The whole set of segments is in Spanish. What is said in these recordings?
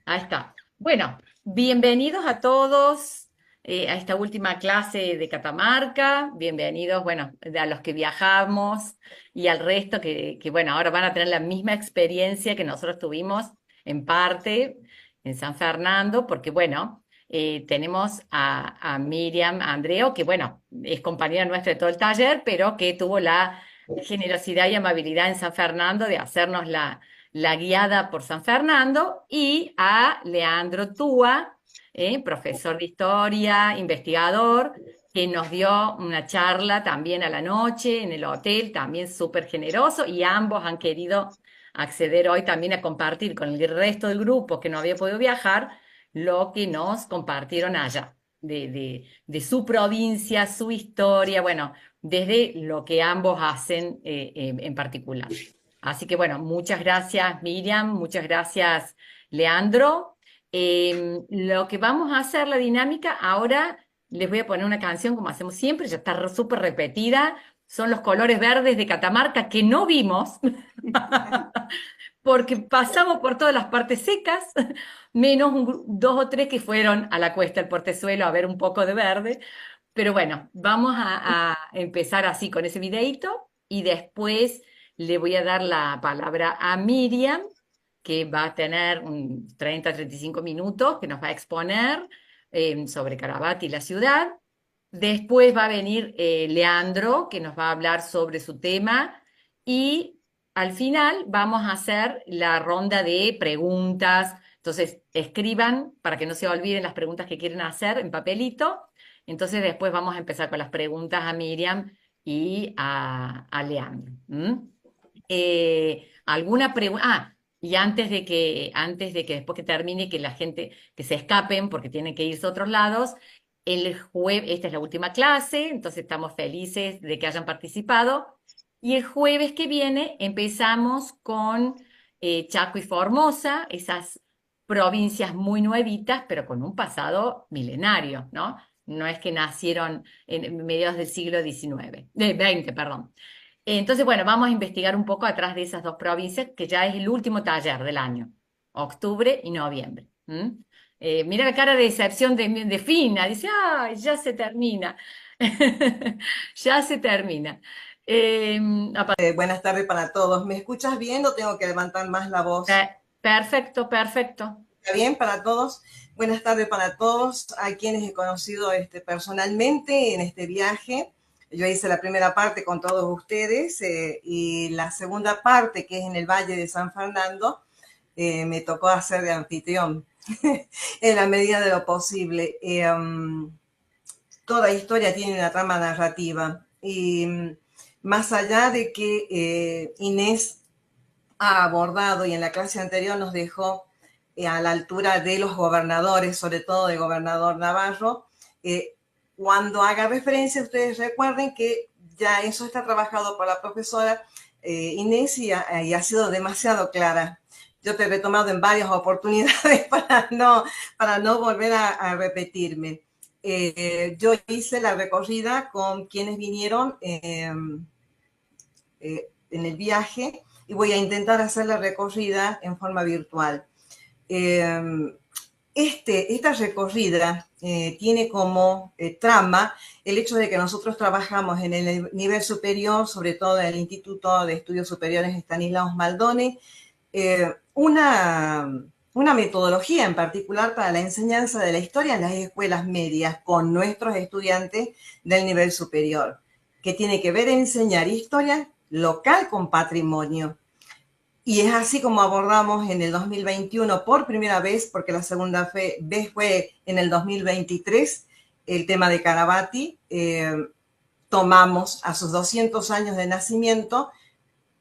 Ahí está. Bueno, bienvenidos a todos a esta última clase de Catamarca. Bienvenidos, bueno, a los que viajamos y al resto bueno, ahora van a tener la misma experiencia que nosotros tuvimos en parte en San Fernando, porque bueno, tenemos a Miriam Andreo, que bueno, es compañera nuestra de todo el taller, pero que tuvo la generosidad y amabilidad en San Fernando de hacernos la guiada por San Fernando, y a Leandro Túa, profesor de historia, investigador, que nos dio una charla también a la noche en el hotel, también súper generoso, y ambos han querido acceder hoy también a compartir con el resto del grupo que no había podido viajar lo que nos compartieron allá, de su provincia, su historia, bueno, desde lo que ambos hacen en particular. Así que bueno, muchas gracias Miriam, muchas gracias Leandro. Lo que vamos a hacer, la dinámica, ahora les voy a poner una canción como hacemos siempre, ya está súper repetida, son los colores verdes de Catamarca que no vimos, porque pasamos por todas las partes secas, menos dos o tres que fueron a la cuesta del Portezuelo a ver un poco de verde. Pero bueno, vamos a empezar así con ese videíto y después le voy a dar la palabra a Miriam, que va a tener 30-35 minutos, que nos va a exponer sobre Carabati y la ciudad. Después va a venir Leandro, que nos va a hablar sobre su tema. Y al final vamos a hacer la ronda de preguntas. Entonces, escriban para que no se olviden las preguntas que quieren hacer en papelito. Entonces, después vamos a empezar con las preguntas a Miriam y a Leandro. ¿Alguna pregunta? Y antes de que después que termine, que la gente, que se escapen porque tienen que irse a otros lados, el jueves, esta es la última clase, entonces estamos felices de que hayan participado. Y el jueves que viene empezamos con Chaco y Formosa, esas provincias muy nuevitas, pero con un pasado milenario, ¿no? No es que nacieron en mediados del siglo XIX, de 20, perdón. Entonces, bueno, vamos a investigar un poco atrás de esas dos provincias, que ya es el último taller del año, octubre y noviembre. Mira la cara de decepción de Fina, dice, ¡ay, ya se termina! Ya se termina. Eh, Buenas tardes para todos. ¿Me escuchas bien o tengo que levantar más la voz? Perfecto, perfecto. ¿Está bien para todos? Buenas tardes para todos, a quienes he conocido personalmente en este viaje. Yo hice la primera parte con todos ustedes y la segunda parte, que es en el Valle de San Fernando, me tocó hacer de anfitrión en la medida de lo posible. Toda historia tiene una trama narrativa y más allá de que Inés ha abordado y en la clase anterior nos dejó a la altura de los gobernadores, sobre todo del gobernador Navarro, cuando haga referencia, ustedes recuerden que ya eso está trabajado por la profesora Inés y ha sido demasiado clara. Yo te he retomado en varias oportunidades para no volver a repetirme. Yo hice la recorrida con quienes vinieron en el viaje y voy a intentar hacer la recorrida en forma virtual. Esta recorrida tiene como trama el hecho de que nosotros trabajamos en el nivel superior, sobre todo en el Instituto de Estudios Superiores Estanislao Maldoni, una metodología en particular para la enseñanza de la historia en las escuelas medias con nuestros estudiantes del nivel superior, que tiene que ver enseñar historia local con patrimonio. Y es así como abordamos en el 2021 por primera vez, porque la segunda vez fue en el 2023, el tema de Carabati. Tomamos a sus 200 años de nacimiento,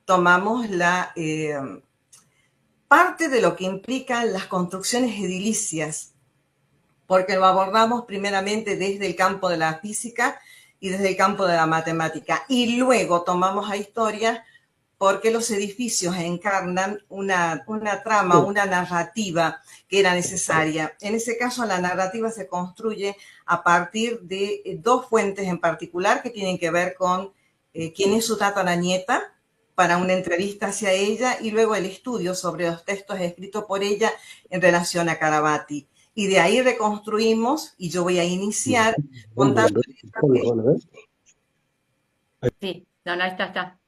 tomamos la parte de lo que implican las construcciones edilicias, porque lo abordamos primeramente desde el campo de la física y desde el campo de la matemática. Y luego tomamos a historia porque los edificios encarnan una trama, una narrativa que era necesaria. En ese caso, la narrativa se construye a partir de dos fuentes en particular que tienen que ver con quién es su tataranieta, para una entrevista hacia ella y luego el estudio sobre los textos escritos por ella en relación a Carabati. Y de ahí reconstruimos, y yo voy a iniciar contándoles, Sí, no, no, está.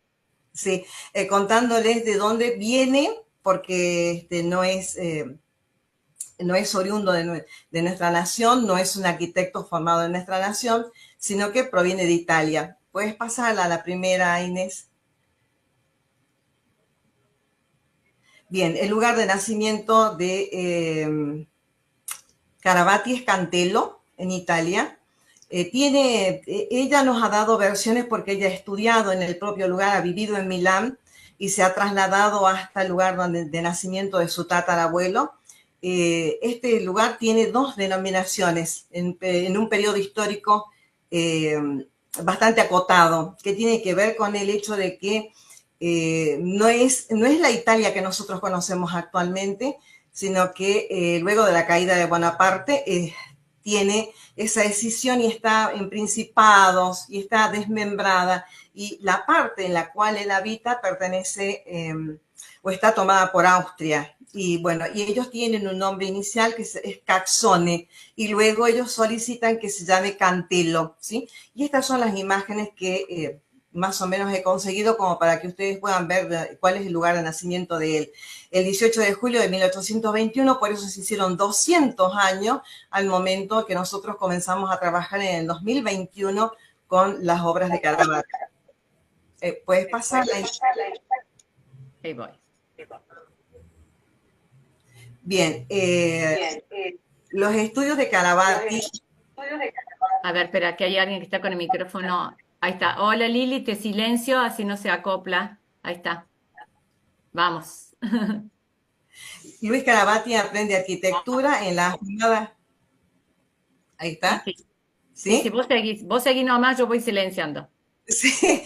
sí, contándoles de dónde viene, porque no es oriundo de nuestra nación, no es un arquitecto formado en nuestra nación, sino que proviene de Italia. ¿Puedes pasar a la primera, Inés? Bien, el lugar de nacimiento de Carabati es Cantello, en Italia. Ella nos ha dado versiones porque ella ha estudiado en el propio lugar, ha vivido en Milán y se ha trasladado hasta el lugar de nacimiento de su tatarabuelo. Este lugar tiene dos denominaciones en un periodo histórico eh, bastante acotado, que tiene que ver con el hecho de que no es la Italia que nosotros conocemos actualmente, sino que luego de la caída de Bonaparte tiene esa escisión y está en principados y está desmembrada, y la parte en la cual él habita pertenece o está tomada por Austria. Y bueno, y ellos tienen un nombre inicial que es Caxone, y luego ellos solicitan que se llame Cantello, ¿sí? Y estas son las imágenes que más o menos he conseguido como para que ustedes puedan ver cuál es el lugar de nacimiento de él. El 18 de julio de 1821, por eso se hicieron 200 años al momento que nosotros comenzamos a trabajar en el 2021 con las obras de Caravaggio. ¿Puedes pasar? Ahí voy. Bien, los estudios de Caravaggio. A ver, espera, que hay alguien que está con el micrófono. Ahí está. Hola Lili, te silencio, así no se acopla. Ahí está. Vamos. Luis Carabati aprende arquitectura en la jornada. Ahí está. Sí, sí, sí, ¿Sí? vos seguís nomás, yo voy silenciando. Sí,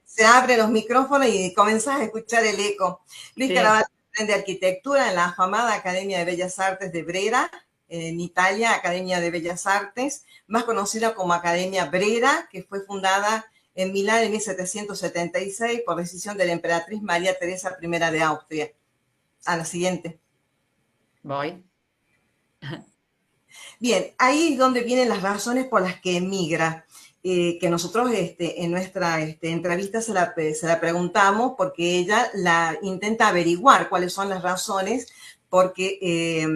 se abren los micrófonos y comenzás a escuchar el eco. Luis Sí, Caravaggio aprende arquitectura en la afamada Academia de Bellas Artes de Brera, en Italia, Academia de Bellas Artes, más conocida como Academia Brera, que fue fundada en Milán en 1776 por decisión de la emperatriz María Teresa I de Austria. A la siguiente. voy. Bien, ahí es donde vienen las razones por las que emigra, que nosotros en nuestra entrevista se la preguntamos porque ella la intenta averiguar cuáles son las razones, porque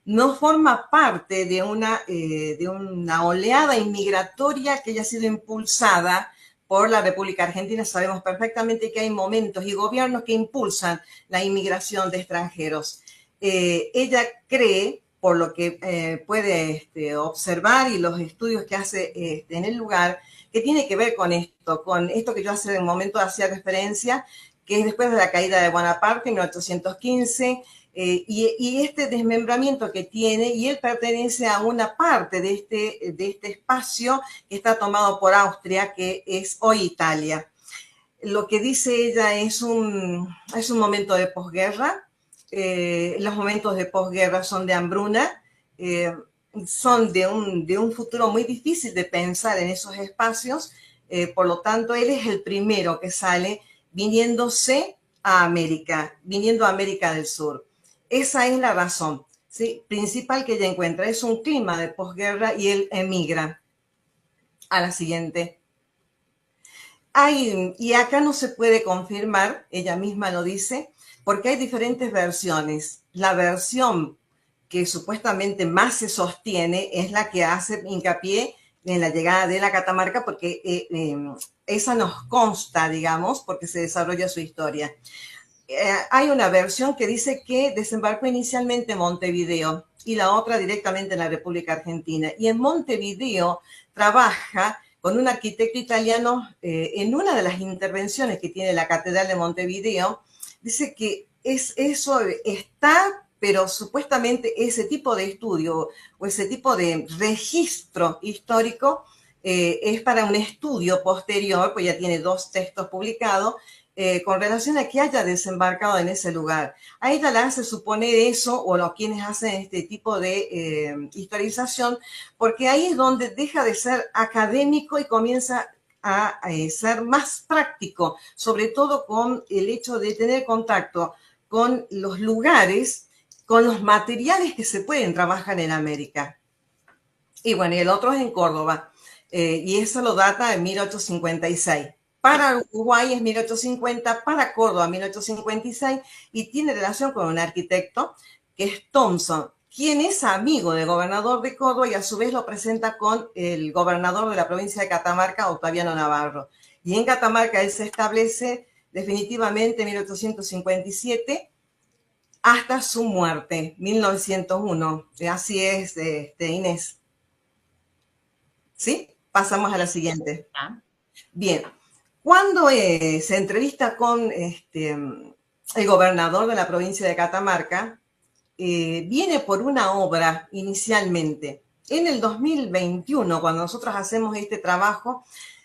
no forma parte de una oleada inmigratoria que haya sido impulsada por la República Argentina. Sabemos perfectamente que hay momentos y gobiernos que impulsan la inmigración de extranjeros. Ella cree, por lo que puede observar y los estudios que hace en el lugar, que tiene que ver con esto que yo hace un momento hacía referencia, que es después de la caída de Bonaparte en 1815, y este desmembramiento que tiene, y él pertenece a una parte de este espacio que está tomado por Austria, que es hoy Italia. Lo que dice ella es un momento de posguerra. Los momentos de posguerra son de hambruna, son de un futuro muy difícil de pensar en esos espacios, por lo tanto, él es el primero que sale viniendo a América del Sur. Esa es la razón, ¿sí?, principal que ella encuentra. Es un clima de posguerra y él emigra. A la siguiente. Y acá no se puede confirmar, ella misma lo dice, porque hay diferentes versiones. La versión que supuestamente más se sostiene es la que hace hincapié en la llegada de la Catamarca, porque esa nos consta, digamos, porque se desarrolla su historia. Hay una versión que dice que desembarcó inicialmente en Montevideo y la otra directamente en la República Argentina. Y en Montevideo trabaja con un arquitecto italiano. En una de las intervenciones que tiene la Catedral de Montevideo, dice que eso está, pero supuestamente ese tipo de estudio o ese tipo de registro histórico es para un estudio posterior, pues ya tiene 2 textos publicados, con relación a que haya desembarcado en ese lugar. A ella la hace suponer eso, o los quienes hacen este tipo de historización, porque ahí es donde deja de ser académico y comienza a ser más práctico, sobre todo con el hecho de tener contacto con los lugares, con los materiales que se pueden trabajar en América. Y bueno, y el otro es en Córdoba, y eso lo data en 1856. Para Uruguay es 1850, para Córdoba 1856, y tiene relación con un arquitecto que es Thompson, quien es amigo del gobernador de Córdoba y a su vez lo presenta con el gobernador de la provincia de Catamarca, Octaviano Navarro. Y en Catamarca él se establece definitivamente en 1857 hasta su muerte, 1901. Así es, Inés. ¿Sí? Pasamos a la siguiente. Bien, cuando se entrevista con el gobernador de la provincia de Catamarca, viene por una obra inicialmente. En el 2021, cuando nosotros hacemos este trabajo,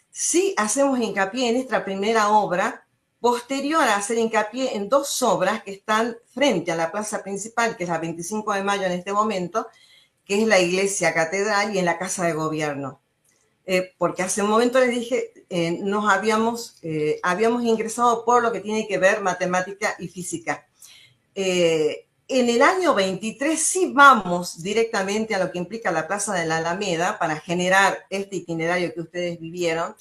sí hacemos hincapié en esta primera obra, posterior a hacer hincapié en dos obras que están frente a la plaza principal, que es la 25 de mayo en este momento, que es la iglesia catedral y en la casa de gobierno. Porque hace un momento les dije, nos habíamos ingresado por lo que tiene que ver matemática y física. En el año 23 sí vamos directamente a lo que implica la Plaza de la Alameda para generar este itinerario que ustedes vivieron,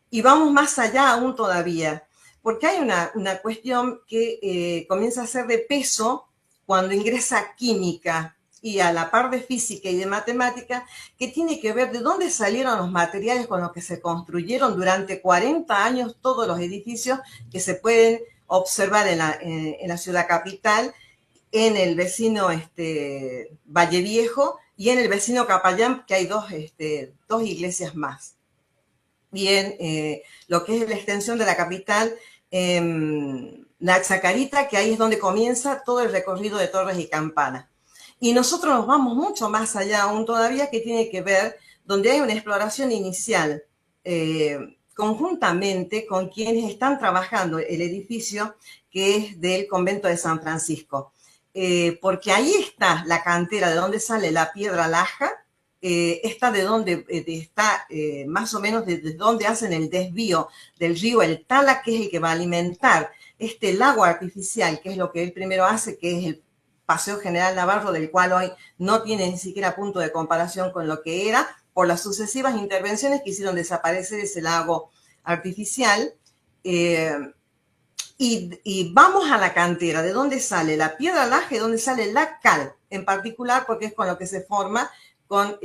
y vamos más allá aún todavía, porque hay una cuestión que comienza a ser de peso cuando ingresa química y a la par de física y de matemática, que tiene que ver de dónde salieron los materiales con los que se construyeron durante 40 años todos los edificios que se pueden observar en la ciudad capital, en el vecino Valle Viejo y en el vecino Capayán, que hay dos iglesias más. Y en lo que es la extensión de la capital, la Chacarita, que ahí es donde comienza todo el recorrido de Torres y Campana. Y nosotros nos vamos mucho más allá aún todavía, que tiene que ver donde hay una exploración inicial conjuntamente con quienes están trabajando el edificio que es del convento de San Francisco. Porque ahí está la cantera de donde sale la piedra laja, está de donde está más o menos desde donde hacen el desvío del río El Tala, que es el que va a alimentar este lago artificial, que es lo que él primero hace, que es el Paseo General Navarro, del cual hoy no tiene ni siquiera punto de comparación con lo que era, por las sucesivas intervenciones que hicieron desaparecer ese lago artificial. Y vamos a la cantera, de dónde sale la piedra laja y dónde sale la cal, en particular porque es con lo que se forma con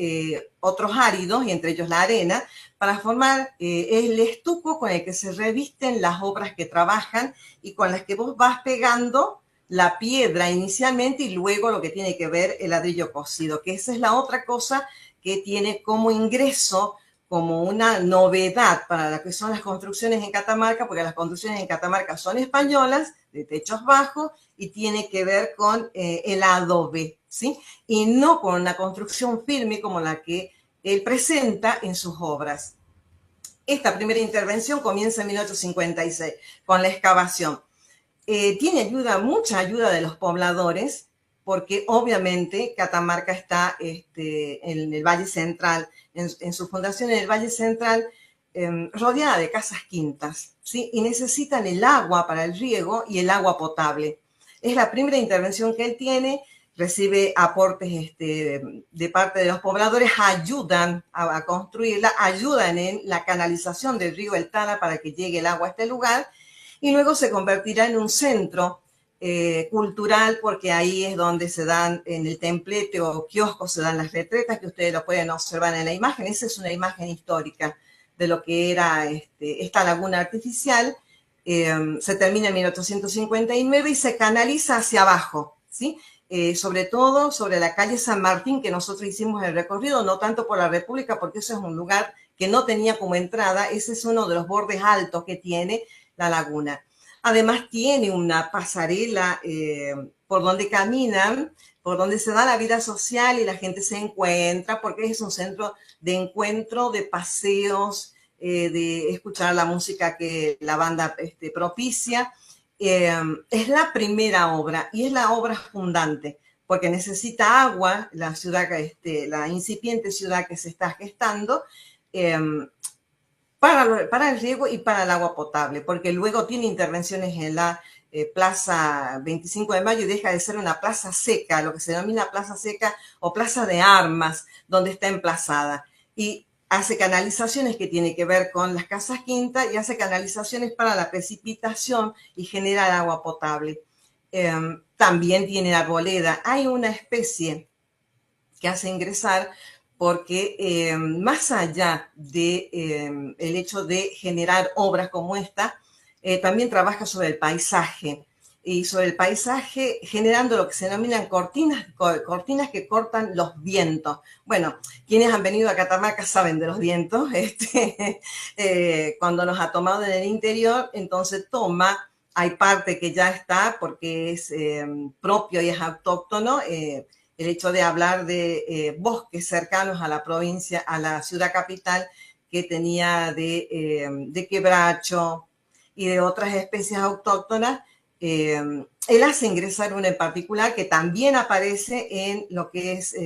otros áridos, y entre ellos la arena, para formar el estuco con el que se revisten las obras que trabajan y con las que vos vas pegando la piedra inicialmente y luego lo que tiene que ver el ladrillo cocido, que esa es la otra cosa que tiene como ingreso, como una novedad para lo que son las construcciones en Catamarca, porque las construcciones en Catamarca son españolas, de techos bajos, y tiene que ver con el adobe, ¿sí? Y no con una construcción firme como la que él presenta en sus obras. Esta primera intervención comienza en 1856 con la excavación. Tiene ayuda, mucha ayuda de los pobladores, porque obviamente Catamarca está en el Valle Central, en su fundación en el Valle Central, rodeada de casas quintas, ¿sí? Y necesitan el agua para el riego y el agua potable. Es la primera intervención que él tiene, recibe aportes de parte de los pobladores, ayudan a construirla, ayudan en la canalización del río El Tala para que llegue el agua a este lugar, y luego se convertirá en un centro cultural, porque ahí es donde se dan, en el templete o kiosco, se dan las retretas, que ustedes lo pueden observar en la imagen. Esa es una imagen histórica de lo que era esta laguna artificial. Se termina en 1859 y se canaliza hacia abajo, ¿sí? Sobre todo sobre la calle San Martín, que nosotros hicimos el recorrido, no tanto por la República, porque eso es un lugar que no tenía como entrada. Ese es uno de los bordes altos que tiene la laguna. Además tiene una pasarela por donde caminan, por donde se da la vida social y la gente se encuentra, porque es un centro de encuentro, de paseos, de escuchar la música que la banda propicia. Es la primera obra y es la obra fundante, porque necesita agua la ciudad, la incipiente ciudad que se está gestando, para el riego y para el agua potable, porque luego tiene intervenciones en la Plaza 25 de Mayo y deja de ser una plaza seca, lo que se denomina plaza seca o plaza de armas, donde está emplazada. Y hace canalizaciones que tiene que ver con las casas quinta y hace canalizaciones para la precipitación y generar agua potable. También tiene arboleda. Hay una especie que hace ingresar porque más allá de el hecho de generar obras como esta, también trabaja sobre el paisaje y sobre el paisaje generando lo que se denominan cortinas que cortan los vientos. Bueno, quienes han venido a Catamarca saben de los vientos. Cuando nos ha tomado en el interior, entonces toma, hay parte que ya está porque es propio y es autóctono, el hecho de hablar de bosques cercanos a la provincia, a la ciudad capital, que tenía de quebracho y de otras especies autóctonas. Él hace ingresar una en particular que también aparece en lo que es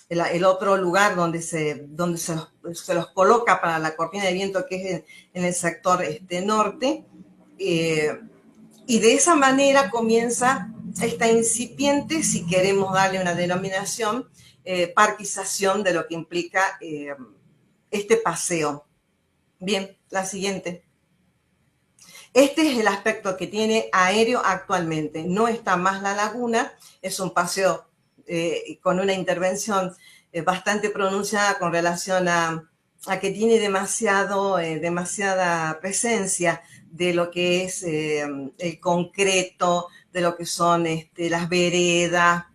el otro lugar donde se los coloca para la cortina de viento, que es en el sector norte. Y de esa manera comienza esta incipiente, si queremos darle una denominación, parquización de lo que implica este paseo. Bien, la siguiente. Este es el aspecto que tiene aéreo actualmente. No está más la laguna, es un paseo con una intervención bastante pronunciada con relación a que tiene demasiada presencia de lo que es el concreto, de lo que son las veredas,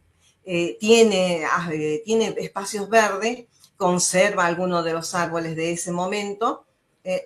tiene espacios verdes, conserva algunos de los árboles de ese momento,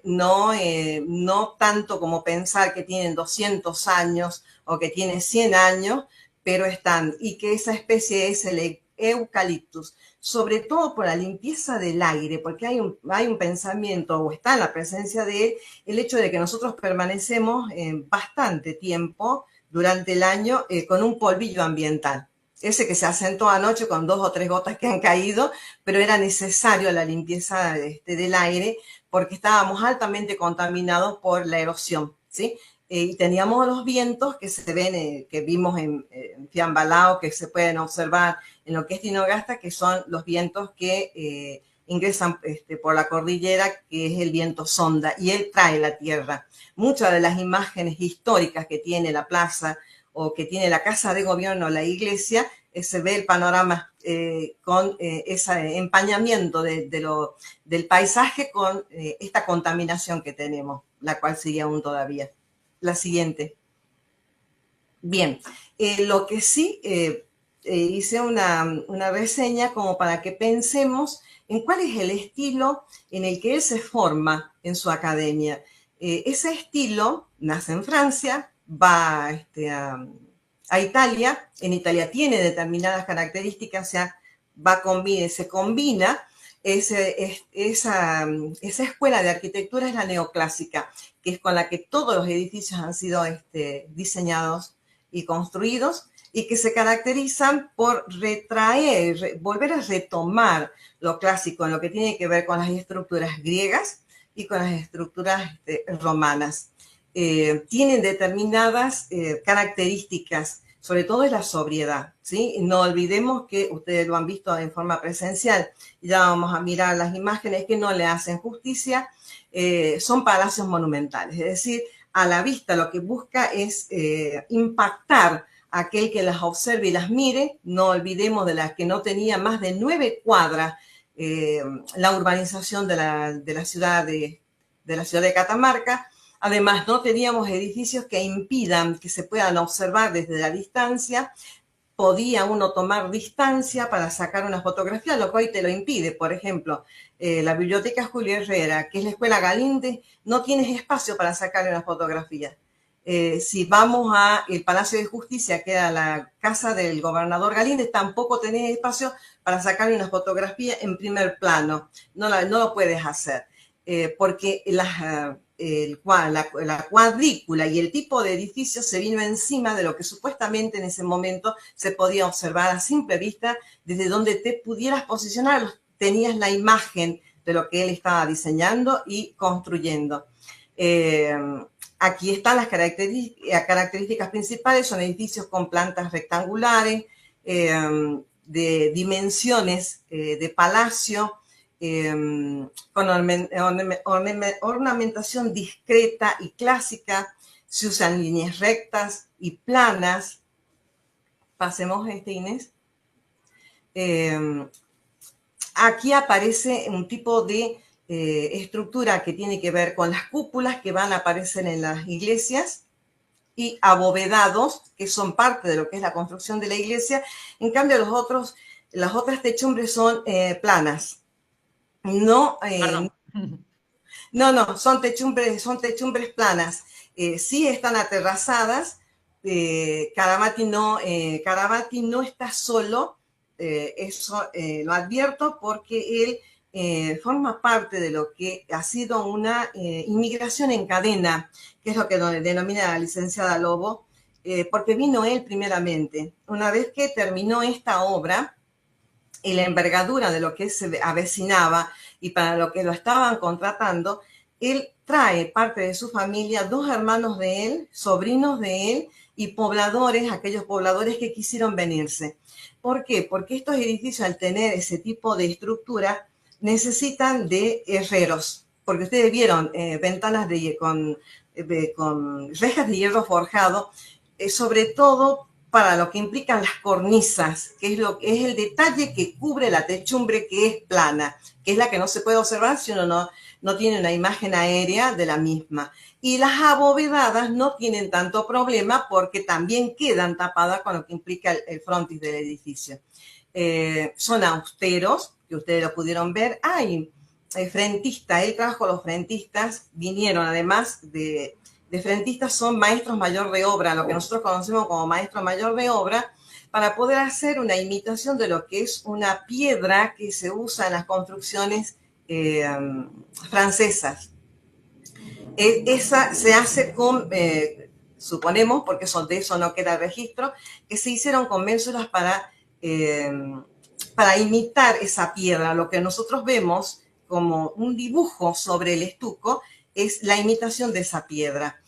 no tanto como pensar que tienen 200 años o que tienen 100 años, pero están, y que esa especie es el eucaliptus, sobre todo por la limpieza del aire, porque hay un pensamiento, o está en la presencia de él, el hecho de que nosotros permanecemos bastante tiempo durante el año con un polvillo ambiental. Ese que se asentó anoche con 2 o 3 gotas que han caído, pero era necesario la limpieza del aire porque estábamos altamente contaminados por la erosión, ¿sí? Y teníamos los vientos que se ven, que vimos en Fiambalao, que se pueden observar en lo que es Tinogasta, que son los vientos que ingresan por la cordillera, que es el viento sonda, y él trae la tierra. Muchas de las imágenes históricas que tiene la plaza o que tiene la casa de gobierno o la iglesia, se ve el panorama con ese empañamiento del paisaje con esta contaminación que tenemos, la cual sigue aún todavía. La siguiente. Bien, lo que sí hice una reseña como para que pensemos en cuál es el estilo en el que él se forma en su academia. Ese estilo nace en Francia, va a Italia. En Italia tiene determinadas características, o sea, se combina. Esa escuela de arquitectura es la neoclásica, que es con la que todos los edificios han sido diseñados y construidos, y que se caracterizan por volver a retomar lo clásico en lo que tiene que ver con las estructuras griegas y con las estructuras romanas. Tienen determinadas características, sobre todo es la sobriedad, ¿sí? No olvidemos que ustedes lo han visto en forma presencial, ya vamos a mirar las imágenes que no le hacen justicia, son palacios monumentales, es decir, a la vista lo que busca es impactar a aquel que las observe y las mire. No olvidemos de las que no tenía más de 9 cuadras la urbanización de la ciudad de Catamarca. Además, no teníamos edificios que impidan que se puedan observar desde la distancia. Podía uno tomar distancia para sacar una fotografía, lo que hoy te lo impide. Por ejemplo, la Biblioteca Julio Herrera, que es la Escuela Galíndez, no tienes espacio para sacar una fotografía. Si vamos al Palacio de Justicia, que era la casa del gobernador Galíndez, tampoco tenés espacio para sacar una fotografía en primer plano. No lo puedes hacer, porque la cuadrícula y el tipo de edificio se vino encima de lo que supuestamente en ese momento se podía observar a simple vista, desde donde te pudieras posicionar, tenías la imagen de lo que él estaba diseñando y construyendo. Aquí están las características principales, son edificios con plantas rectangulares, de dimensiones de palacio, con ornamentación discreta y clásica, se usan líneas rectas y planas. Pasemos Inés. Aquí aparece un tipo de estructura que tiene que ver con las cúpulas que van a aparecer en las iglesias y abovedados, que son parte de lo que es la construcción de la iglesia. En cambio, las otras techumbres son planas. No, no, son techumbres planas. Sí están aterrazadas. Caravati no está solo. Eso lo advierto porque él forma parte de lo que ha sido una inmigración en cadena, que es lo que denomina la licenciada Lobo, porque vino él primeramente. Una vez que terminó esta obra y la envergadura de lo que se avecinaba y para lo que lo estaban contratando, él trae parte de su familia, 2 hermanos de él, sobrinos de él y pobladores, aquellos pobladores que quisieron venirse. ¿Por qué? Porque estos edificios, al tener ese tipo de estructura, necesitan de herreros, porque ustedes vieron ventanas con rejas de hierro forjado, sobre todo para lo que implican las cornisas, que es el detalle que cubre la techumbre, que es plana, que es la que no se puede observar si uno no tiene una imagen aérea de la misma. Y las abovedadas no tienen tanto problema porque también quedan tapadas con lo que implica el frontis del edificio. Son austeros, que ustedes lo pudieron ver. Hay frentistas, él trajo los frentistas, vinieron además de frentistas, son maestros mayor de obra, lo que nosotros conocemos como maestro mayor de obra, para poder hacer una imitación de lo que es una piedra que se usa en las construcciones francesas. Esa se hace con, suponemos, porque de eso no queda registro, que se hicieron con ménsulas para imitar esa piedra. Lo que nosotros vemos como un dibujo sobre el estuco es la imitación de esa piedra.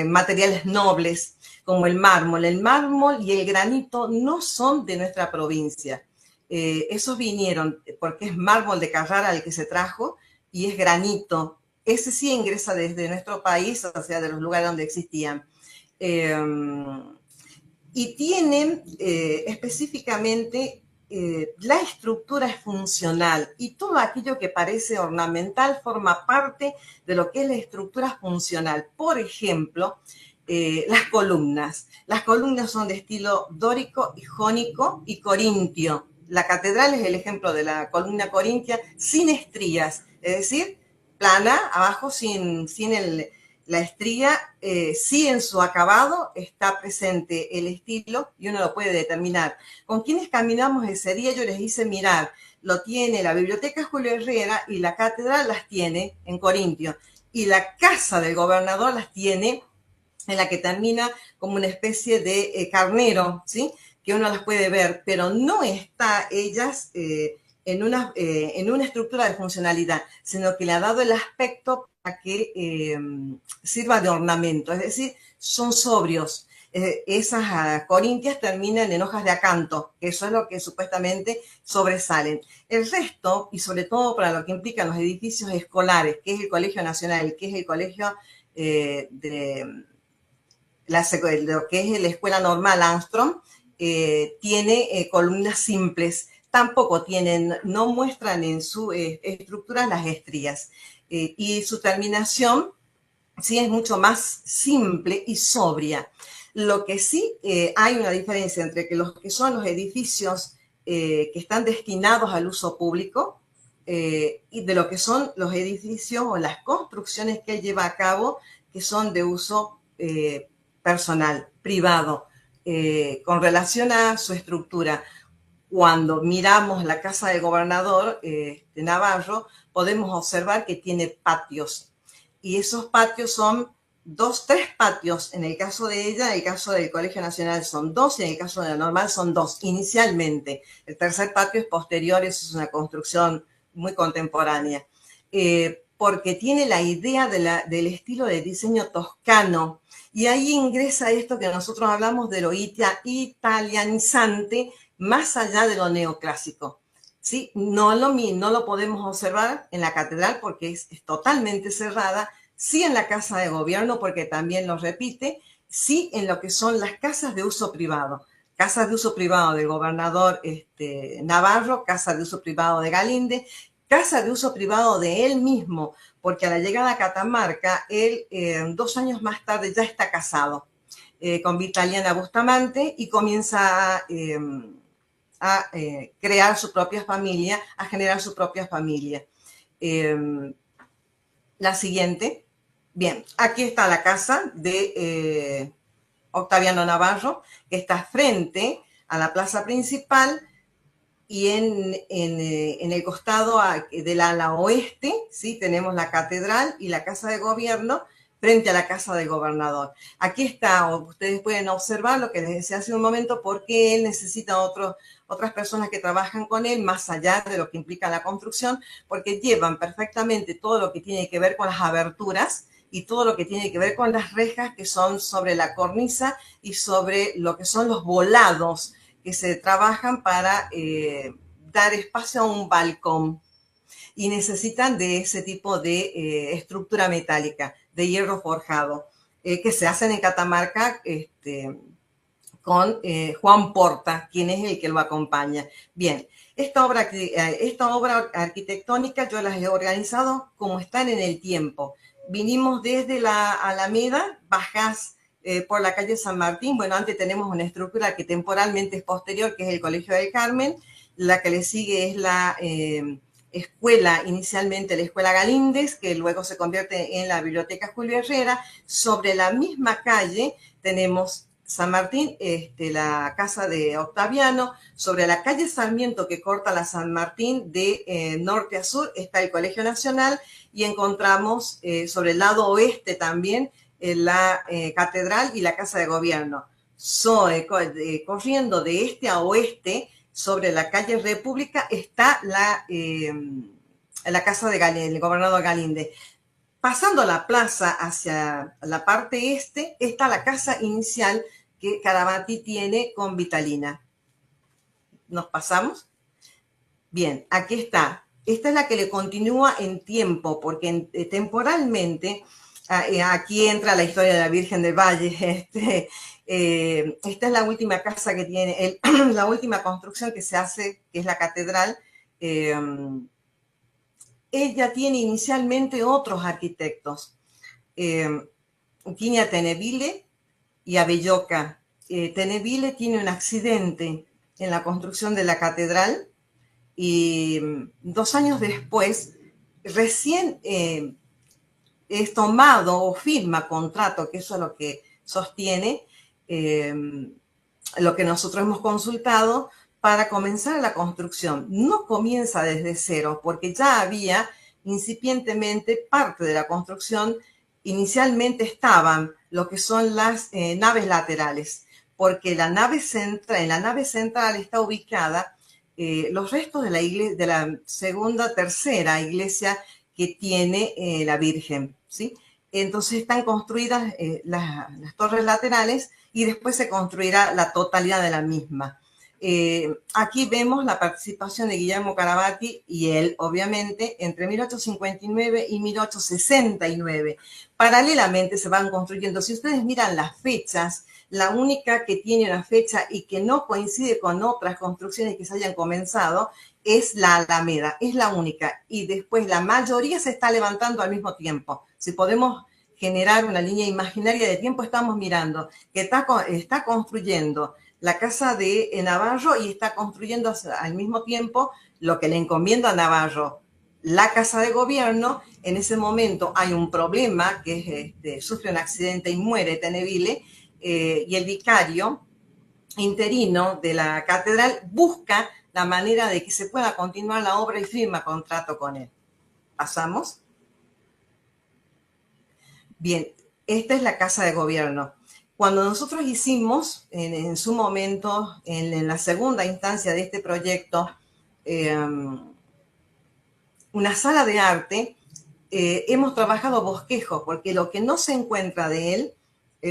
Materiales nobles como el mármol. El mármol y el granito no son de nuestra provincia. Esos vinieron porque es mármol de Carrara el que se trajo y es granito. Ese sí ingresa desde nuestro país, o sea, de los lugares donde existían. Y tienen específicamente la estructura es funcional y todo aquello que parece ornamental forma parte de lo que es la estructura funcional. Por ejemplo, las columnas. Las columnas son de estilo dórico, jónico y corintio. La catedral es el ejemplo de la columna corintia sin estrías, es decir, plana, abajo sin la estría, sí en su acabado está presente el estilo y uno lo puede determinar. Con quienes caminamos ese día yo les hice mirar, lo tiene la Biblioteca Julio Herrera y la catedral las tiene en Corintio y la casa del gobernador las tiene en la que termina como una especie de carnero, ¿sí? Que uno las puede ver, pero no está ellas en una estructura de funcionalidad, sino que le ha dado el aspecto para que sirva de ornamento, es decir, son sobrios. Esas corintias terminan en hojas de acanto, que eso es lo que supuestamente sobresalen. El resto, y sobre todo para lo que implican los edificios escolares, que es el Colegio Nacional, que es el colegio de lo que es la Escuela Normal Armstrong, tiene columnas simples. Tampoco no muestran en su estructura las estrías. Y su terminación sí es mucho más simple y sobria. Lo que sí hay una diferencia entre los que son los edificios que están destinados al uso público y de lo que son los edificios o las construcciones que él lleva a cabo que son de uso personal, privado, con relación a su estructura. Cuando miramos la casa del gobernador de Navarro, podemos observar que tiene patios. Y esos patios son tres patios. En el caso de ella, en el caso del Colegio Nacional son dos, y en el caso de la normal son dos, inicialmente. El tercer patio es posterior, eso es una construcción muy contemporánea. Porque tiene la idea del estilo de diseño toscano. Y ahí ingresa esto que nosotros hablamos de lo italianizante, más allá de lo neoclásico. ¿Sí? No lo podemos observar en la catedral porque es totalmente cerrada, sí en la casa de gobierno porque también lo repite, sí en lo que son las casas de uso privado. Casas de uso privado del gobernador Navarro, casa de uso privado de Galíndez, casa de uso privado de él mismo, porque a la llegada a Catamarca, él 2 años más tarde ya está casado con Vitaliana Bustamante y comienza a crear su propia familia, a generar su propia familia. La siguiente. Bien, aquí está la casa de Octaviano Navarro, que está frente a la plaza principal y en el costado del ala oeste, ¿sí? Tenemos la catedral y la casa de gobierno frente a la casa del gobernador. Aquí está, ustedes pueden observar lo que les decía hace un momento, porque él necesita otras personas que trabajan con él, más allá de lo que implica la construcción, porque llevan perfectamente todo lo que tiene que ver con las aberturas y todo lo que tiene que ver con las rejas que son sobre la cornisa y sobre lo que son los volados que se trabajan para dar espacio a un balcón y necesitan de ese tipo de estructura metálica, de hierro forjado, que se hacen en Catamarca con Juan Porta, quien es el que lo acompaña. Bien, esta obra arquitectónica yo las he organizado como están en el tiempo. Vinimos desde la Alameda, bajás por la calle San Martín. Bueno, antes tenemos una estructura que temporalmente es posterior, que es el Colegio del Carmen. La que le sigue es la escuela, inicialmente la Escuela Galíndez, que luego se convierte en la Biblioteca Julio Herrera. Sobre la misma calle tenemos San Martín, la casa de Octaviano. Sobre la calle Sarmiento, que corta la San Martín de norte a sur, está el Colegio Nacional, y encontramos sobre el lado oeste también la catedral y la casa de gobierno. Corriendo de este a oeste, sobre la calle República, está la casa del gobernador Galíndez. Pasando la plaza hacia la parte este, está la casa inicial que Caravati tiene con Vitalina. ¿Nos pasamos? Bien, aquí está. Esta es la que le continúa en tiempo, porque temporalmente aquí entra la historia de la Virgen del Valle. Esta es la última casa que tiene, la última construcción que se hace, que es la catedral. Ella tiene inicialmente otros arquitectos. Tiene a Teneville y a Belloca. Teneville tiene un accidente en la construcción de la catedral y 2 años después recién es tomado o firma contrato, que eso es lo que sostiene lo que nosotros hemos consultado para comenzar la construcción. No comienza desde cero, porque ya había incipientemente parte de la construcción. Inicialmente estaban lo que son las naves laterales, porque en la nave central está ubicada los restos de la iglesia, de la tercera iglesia que tiene la Virgen, ¿sí? Entonces están construidas las torres laterales y después se construirá la totalidad de la misma. Aquí vemos la participación de Guillermo Caravati y él, obviamente, entre 1859 y 1869. Paralelamente se van construyendo. Si ustedes miran las fechas, la única que tiene una fecha y que no coincide con otras construcciones que se hayan comenzado es la Alameda, es la única. Y después la mayoría se está levantando al mismo tiempo. Si podemos generar una línea imaginaria de tiempo, estamos mirando que está construyendo la casa de Navarro y está construyendo al mismo tiempo lo que le encomienda a Navarro, la casa de gobierno. En ese momento hay un problema, que es, sufre un accidente y muere Teneville, y el vicario interino de la catedral busca la manera de que se pueda continuar la obra y firma contrato con él. ¿Pasamos? Bien, esta es la casa de gobierno. Cuando nosotros hicimos en su momento, en la segunda instancia de este proyecto, una sala de arte, hemos trabajado bosquejos, porque lo que no se encuentra de él,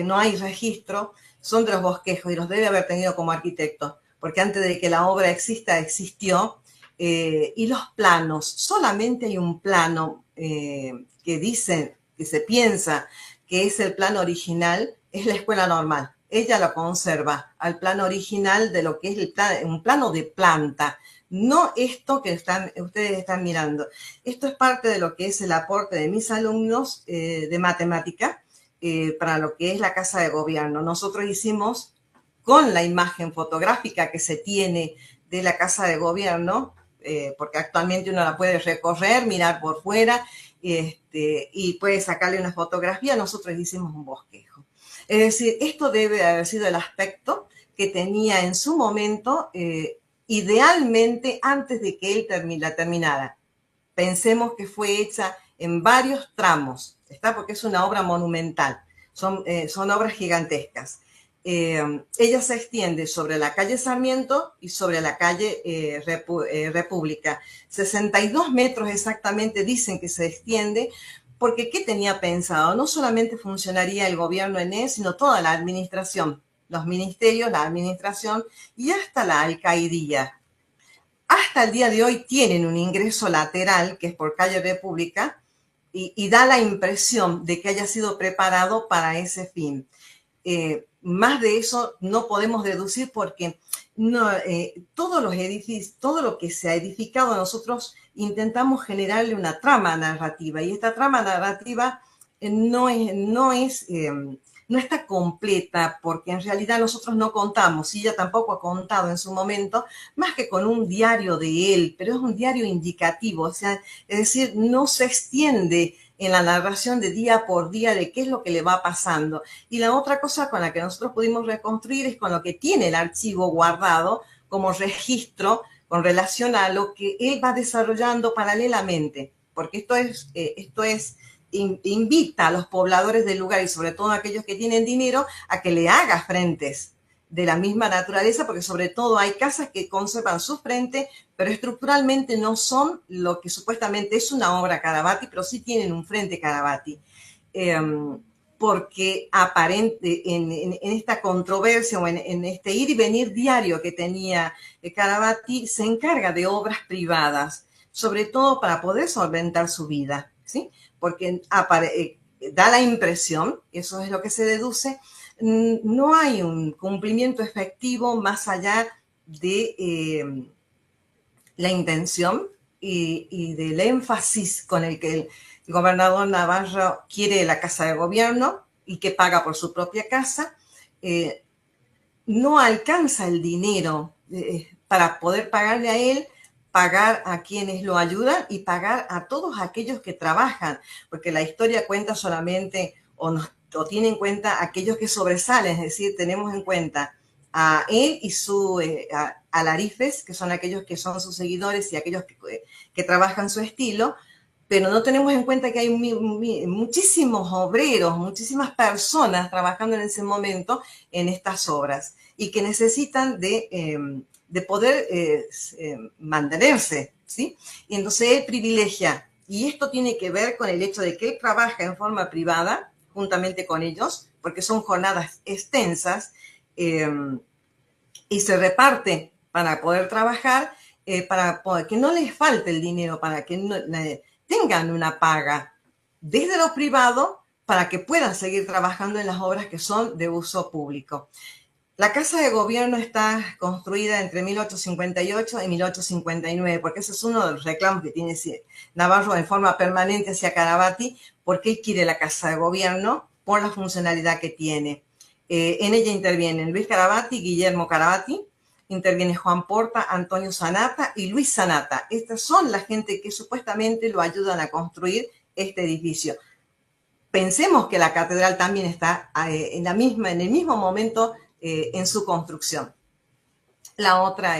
no hay registro, son de los bosquejos y los debe haber tenido como arquitecto, porque antes de que la obra exista, existió. Y los planos, solamente hay un plano que dice, que se piensa que es el plano original, es la escuela normal. Ella lo conserva al plano original de lo que es un plano de planta, no esto que ustedes están mirando. Esto es parte de lo que es el aporte de mis alumnos de matemática para lo que es la casa de gobierno. Nosotros hicimos con la imagen fotográfica que se tiene de la casa de gobierno, porque actualmente uno la puede recorrer, mirar por fuera y puede sacarle una fotografía. Nosotros hicimos un bosquejo. Es decir, esto debe haber sido el aspecto que tenía en su momento, idealmente antes de que él la terminara. Pensemos que fue hecha en varios tramos, ¿está? Porque es una obra monumental, son obras gigantescas. Ella se extiende sobre la calle Sarmiento y sobre la calle República. 62 metros exactamente dicen que se extiende, porque ¿qué tenía pensado? No solamente funcionaría el gobierno en él, sino toda la administración, los ministerios, la administración y hasta la alcaidía. Hasta el día de hoy tienen un ingreso lateral, que es por calle República, y da la impresión de que haya sido preparado para ese fin. Más de eso no podemos deducir porque no, todos los edificios, todo lo que se ha edificado, nosotros intentamos generarle una trama narrativa, y esta trama narrativa no está completa, porque en realidad nosotros no contamos, y ella tampoco ha contado en su momento, más que con un diario de él, pero es un diario indicativo, o sea, es decir, no se extiende en la narración de día por día de qué es lo que le va pasando. Y la otra cosa con la que nosotros pudimos reconstruir es con lo que tiene el archivo guardado como registro con relación a lo que él va desarrollando paralelamente, porque esto es invita a los pobladores del lugar, y sobre todo a aquellos que tienen dinero, a que le haga frentes de la misma naturaleza, porque sobre todo hay casas que conservan su frente, pero estructuralmente no son lo que supuestamente es una obra Caravati, pero sí tienen un frente Caravati. Porque en esta controversia o en este ir y venir diario que tenía Caravati, se encarga de obras privadas, sobre todo para poder solventar su vida, ¿sí? Porque da la impresión, eso es lo que se deduce, no hay un cumplimiento efectivo más allá de la intención y del énfasis con el que el gobernador Navarro quiere la casa de gobierno y que paga por su propia casa. No alcanza el dinero para poder pagarle a él, pagar a quienes lo ayudan y pagar a todos aquellos que trabajan, porque la historia cuenta solamente o tiene en cuenta aquellos que sobresalen, es decir, tenemos en cuenta a él y su alarifes, que son aquellos que son sus seguidores y aquellos que trabajan su estilo, pero no tenemos en cuenta que hay muchísimos obreros, muchísimas personas trabajando en ese momento en estas obras y que necesitan de poder mantenerse, ¿sí? Y entonces él privilegia, y esto tiene que ver con el hecho de que él trabaja en forma privada, juntamente con ellos, porque son jornadas extensas, y se reparte para poder trabajar, para que no les falte el dinero, para que tengan una paga desde lo privado para que puedan seguir trabajando en las obras que son de uso público. La casa de gobierno está construida entre 1858 y 1859, porque ese es uno de los reclamos que tiene Navarro en forma permanente hacia Caravati, porque él quiere la casa de gobierno por la funcionalidad que tiene. En ella intervienen Luis Caravati, Guillermo Caravati, interviene Juan Porta, Antonio Sanata y Luis Sanata. Estas son la gente que supuestamente lo ayudan a construir este edificio. Pensemos que la catedral también está en el mismo momento en su construcción. La otra,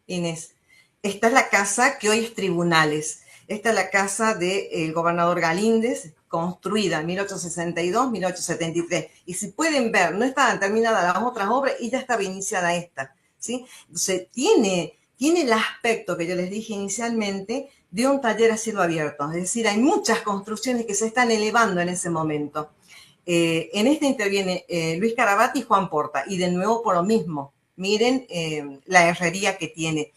Inés, esta es la casa que hoy es Tribunales. Esta es la casa del gobernador Galíndez, construida en 1862, 1873. Y si pueden ver, no estaban terminadas las otras obras y ya estaba iniciada esta, ¿sí? Entonces, tiene el aspecto que yo les dije inicialmente de un taller a cielo abierto. Es decir, hay muchas construcciones que se están elevando en ese momento. En este interviene Luis Carabati y Juan Porta, y de nuevo por lo mismo. Miren la herrería que tiene.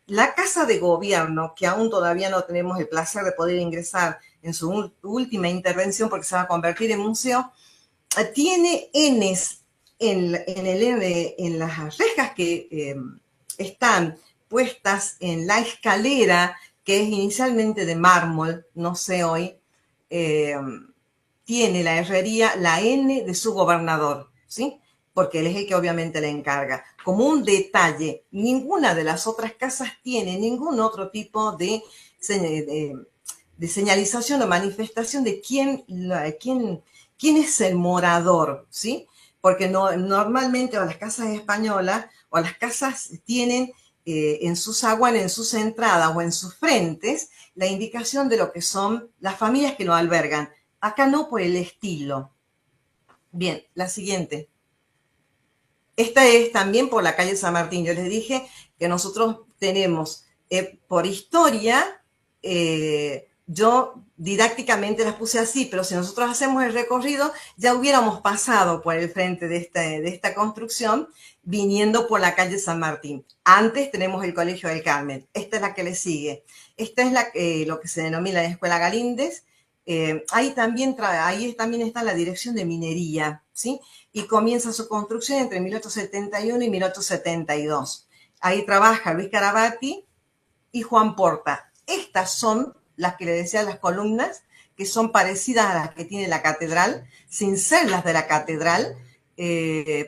La Casa de Gobierno, que aún todavía no tenemos el placer de poder ingresar en su última intervención porque se va a convertir en museo, tiene Ns en las rejas que están puestas en la escalera, que es inicialmente de mármol, no sé hoy, tiene la herrería la N de su gobernador, ¿sí? Porque él es el que obviamente le encarga. Como un detalle, ninguna de las otras casas tiene ningún otro tipo de señalización o manifestación de quién es el morador, ¿sí? Porque normalmente o las casas españolas o las casas tienen en sus zaguanes, en sus entradas o en sus frentes la indicación de lo que son las familias que lo albergan. Acá no, por el estilo. Bien, la siguiente. Esta es también por la calle San Martín. Yo les dije que nosotros tenemos, por historia, yo didácticamente las puse así, pero si nosotros hacemos el recorrido, ya hubiéramos pasado por el frente de esta construcción, viniendo por la calle San Martín. Antes tenemos el Colegio del Carmen. Esta es la que le sigue. Esta es lo que se denomina la Escuela Galíndez. Ahí también está la Dirección de Minería, ¿sí? Y comienza su construcción entre 1871 y 1872. Ahí trabaja Luis Carabati y Juan Porta. Estas son las que le decía, las columnas, que son parecidas a las que tiene la catedral, sin ser las de la catedral,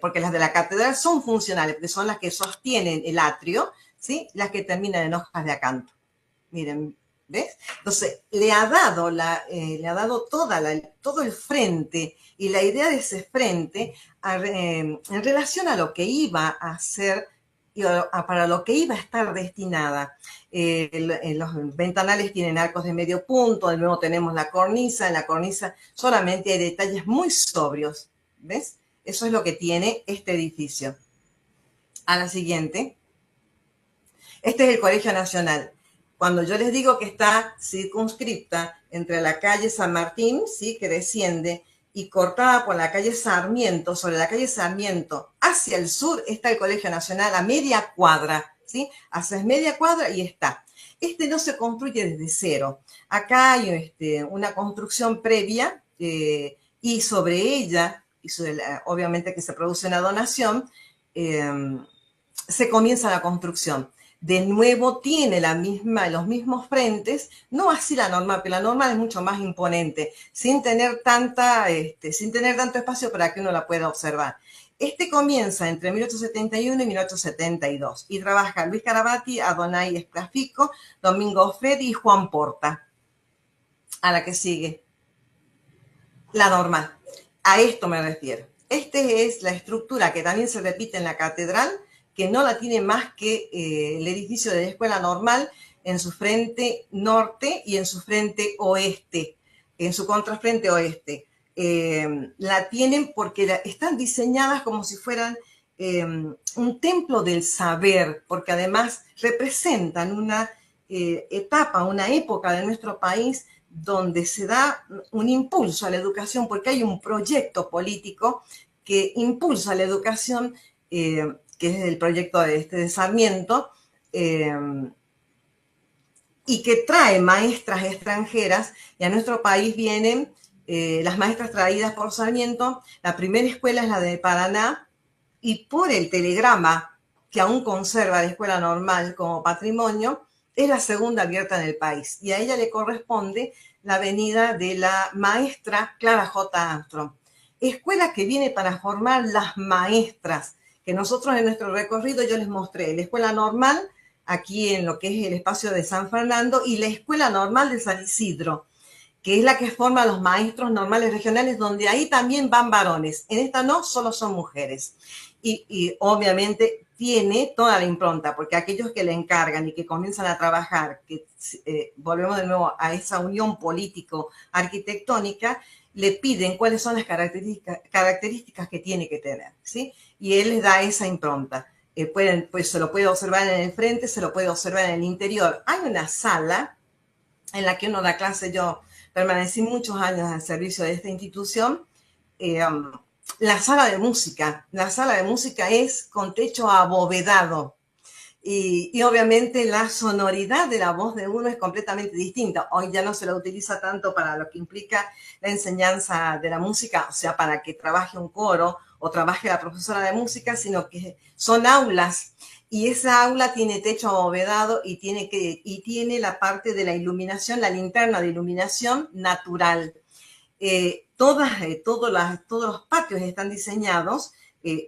porque las de la catedral son funcionales, porque son las que sostienen el atrio, ¿sí? Las que terminan en hojas de acanto. Miren, ¿ves? Entonces, le ha dado todo el frente y la idea de ese frente en relación a lo que iba a ser y para lo que iba a estar destinada. Los ventanales tienen arcos de medio punto, de nuevo tenemos la cornisa, en la cornisa solamente hay detalles muy sobrios, ¿ves? Eso es lo que tiene este edificio. A la siguiente. Este es el Colegio Nacional. Cuando yo les digo que está circunscripta entre la calle San Martín, ¿sí?, que desciende, y cortada por la calle Sarmiento, sobre la calle Sarmiento, hacia el sur está el Colegio Nacional a media cuadra, ¿sí? Haces media cuadra y está. Este no se construye desde cero. Acá hay una construcción previa y sobre ella, obviamente que se produce una donación, se comienza la construcción. De nuevo tiene los mismos frentes, no así la normal, pero la normal es mucho más imponente, sin tener tanto espacio para que uno la pueda observar. Este comienza entre 1871 y 1872 y trabaja Luis Carabati, Adonai Esplafico, Domingo Freddy y Juan Porta. A la que sigue. La normal. A esto me refiero. Esta es la estructura que también se repite en la catedral, que no la tiene más que el edificio de la Escuela Normal en su frente norte y en su frente oeste, en su contrafrente oeste. La tienen porque están diseñadas como si fueran un templo del saber, porque además representan una etapa, una época de nuestro país donde se da un impulso a la educación, porque hay un proyecto político que impulsa la educación, que es el proyecto de Sarmiento, y que trae maestras extranjeras, y a nuestro país vienen las maestras traídas por Sarmiento. La primera escuela es la de Paraná, y por el telegrama que aún conserva la Escuela Normal como patrimonio, es la segunda abierta en el país, y a ella le corresponde la venida de la maestra Clara J. Armstrong. Escuela que viene para formar las maestras, que nosotros en nuestro recorrido yo les mostré la Escuela Normal, aquí en lo que es el espacio de San Fernando, y la Escuela Normal de San Isidro, que es la que forma a los maestros normales regionales, donde ahí también van varones. En esta no, solo son mujeres. y obviamente tiene toda la impronta, porque aquellos que le encargan y que comienzan a trabajar, que volvemos de nuevo a esa unión político-arquitectónica, le piden cuáles son las características que tiene que tener, ¿sí? Y él les da esa impronta. Pues se lo puede observar en el frente, se lo puede observar en el interior. Hay una sala en la que uno da clase. Yo permanecí muchos años al servicio de esta institución. La sala de música. La sala de música es con techo abovedado. Y obviamente la sonoridad de la voz de uno es completamente distinta. Hoy ya no se la utiliza tanto para lo que implica la enseñanza de la música, o sea, para que trabaje un coro o trabaje la profesora de música, sino que son aulas. Y esa aula tiene techo abovedado y tiene la parte de la iluminación, la linterna de iluminación natural. Todos los patios están diseñados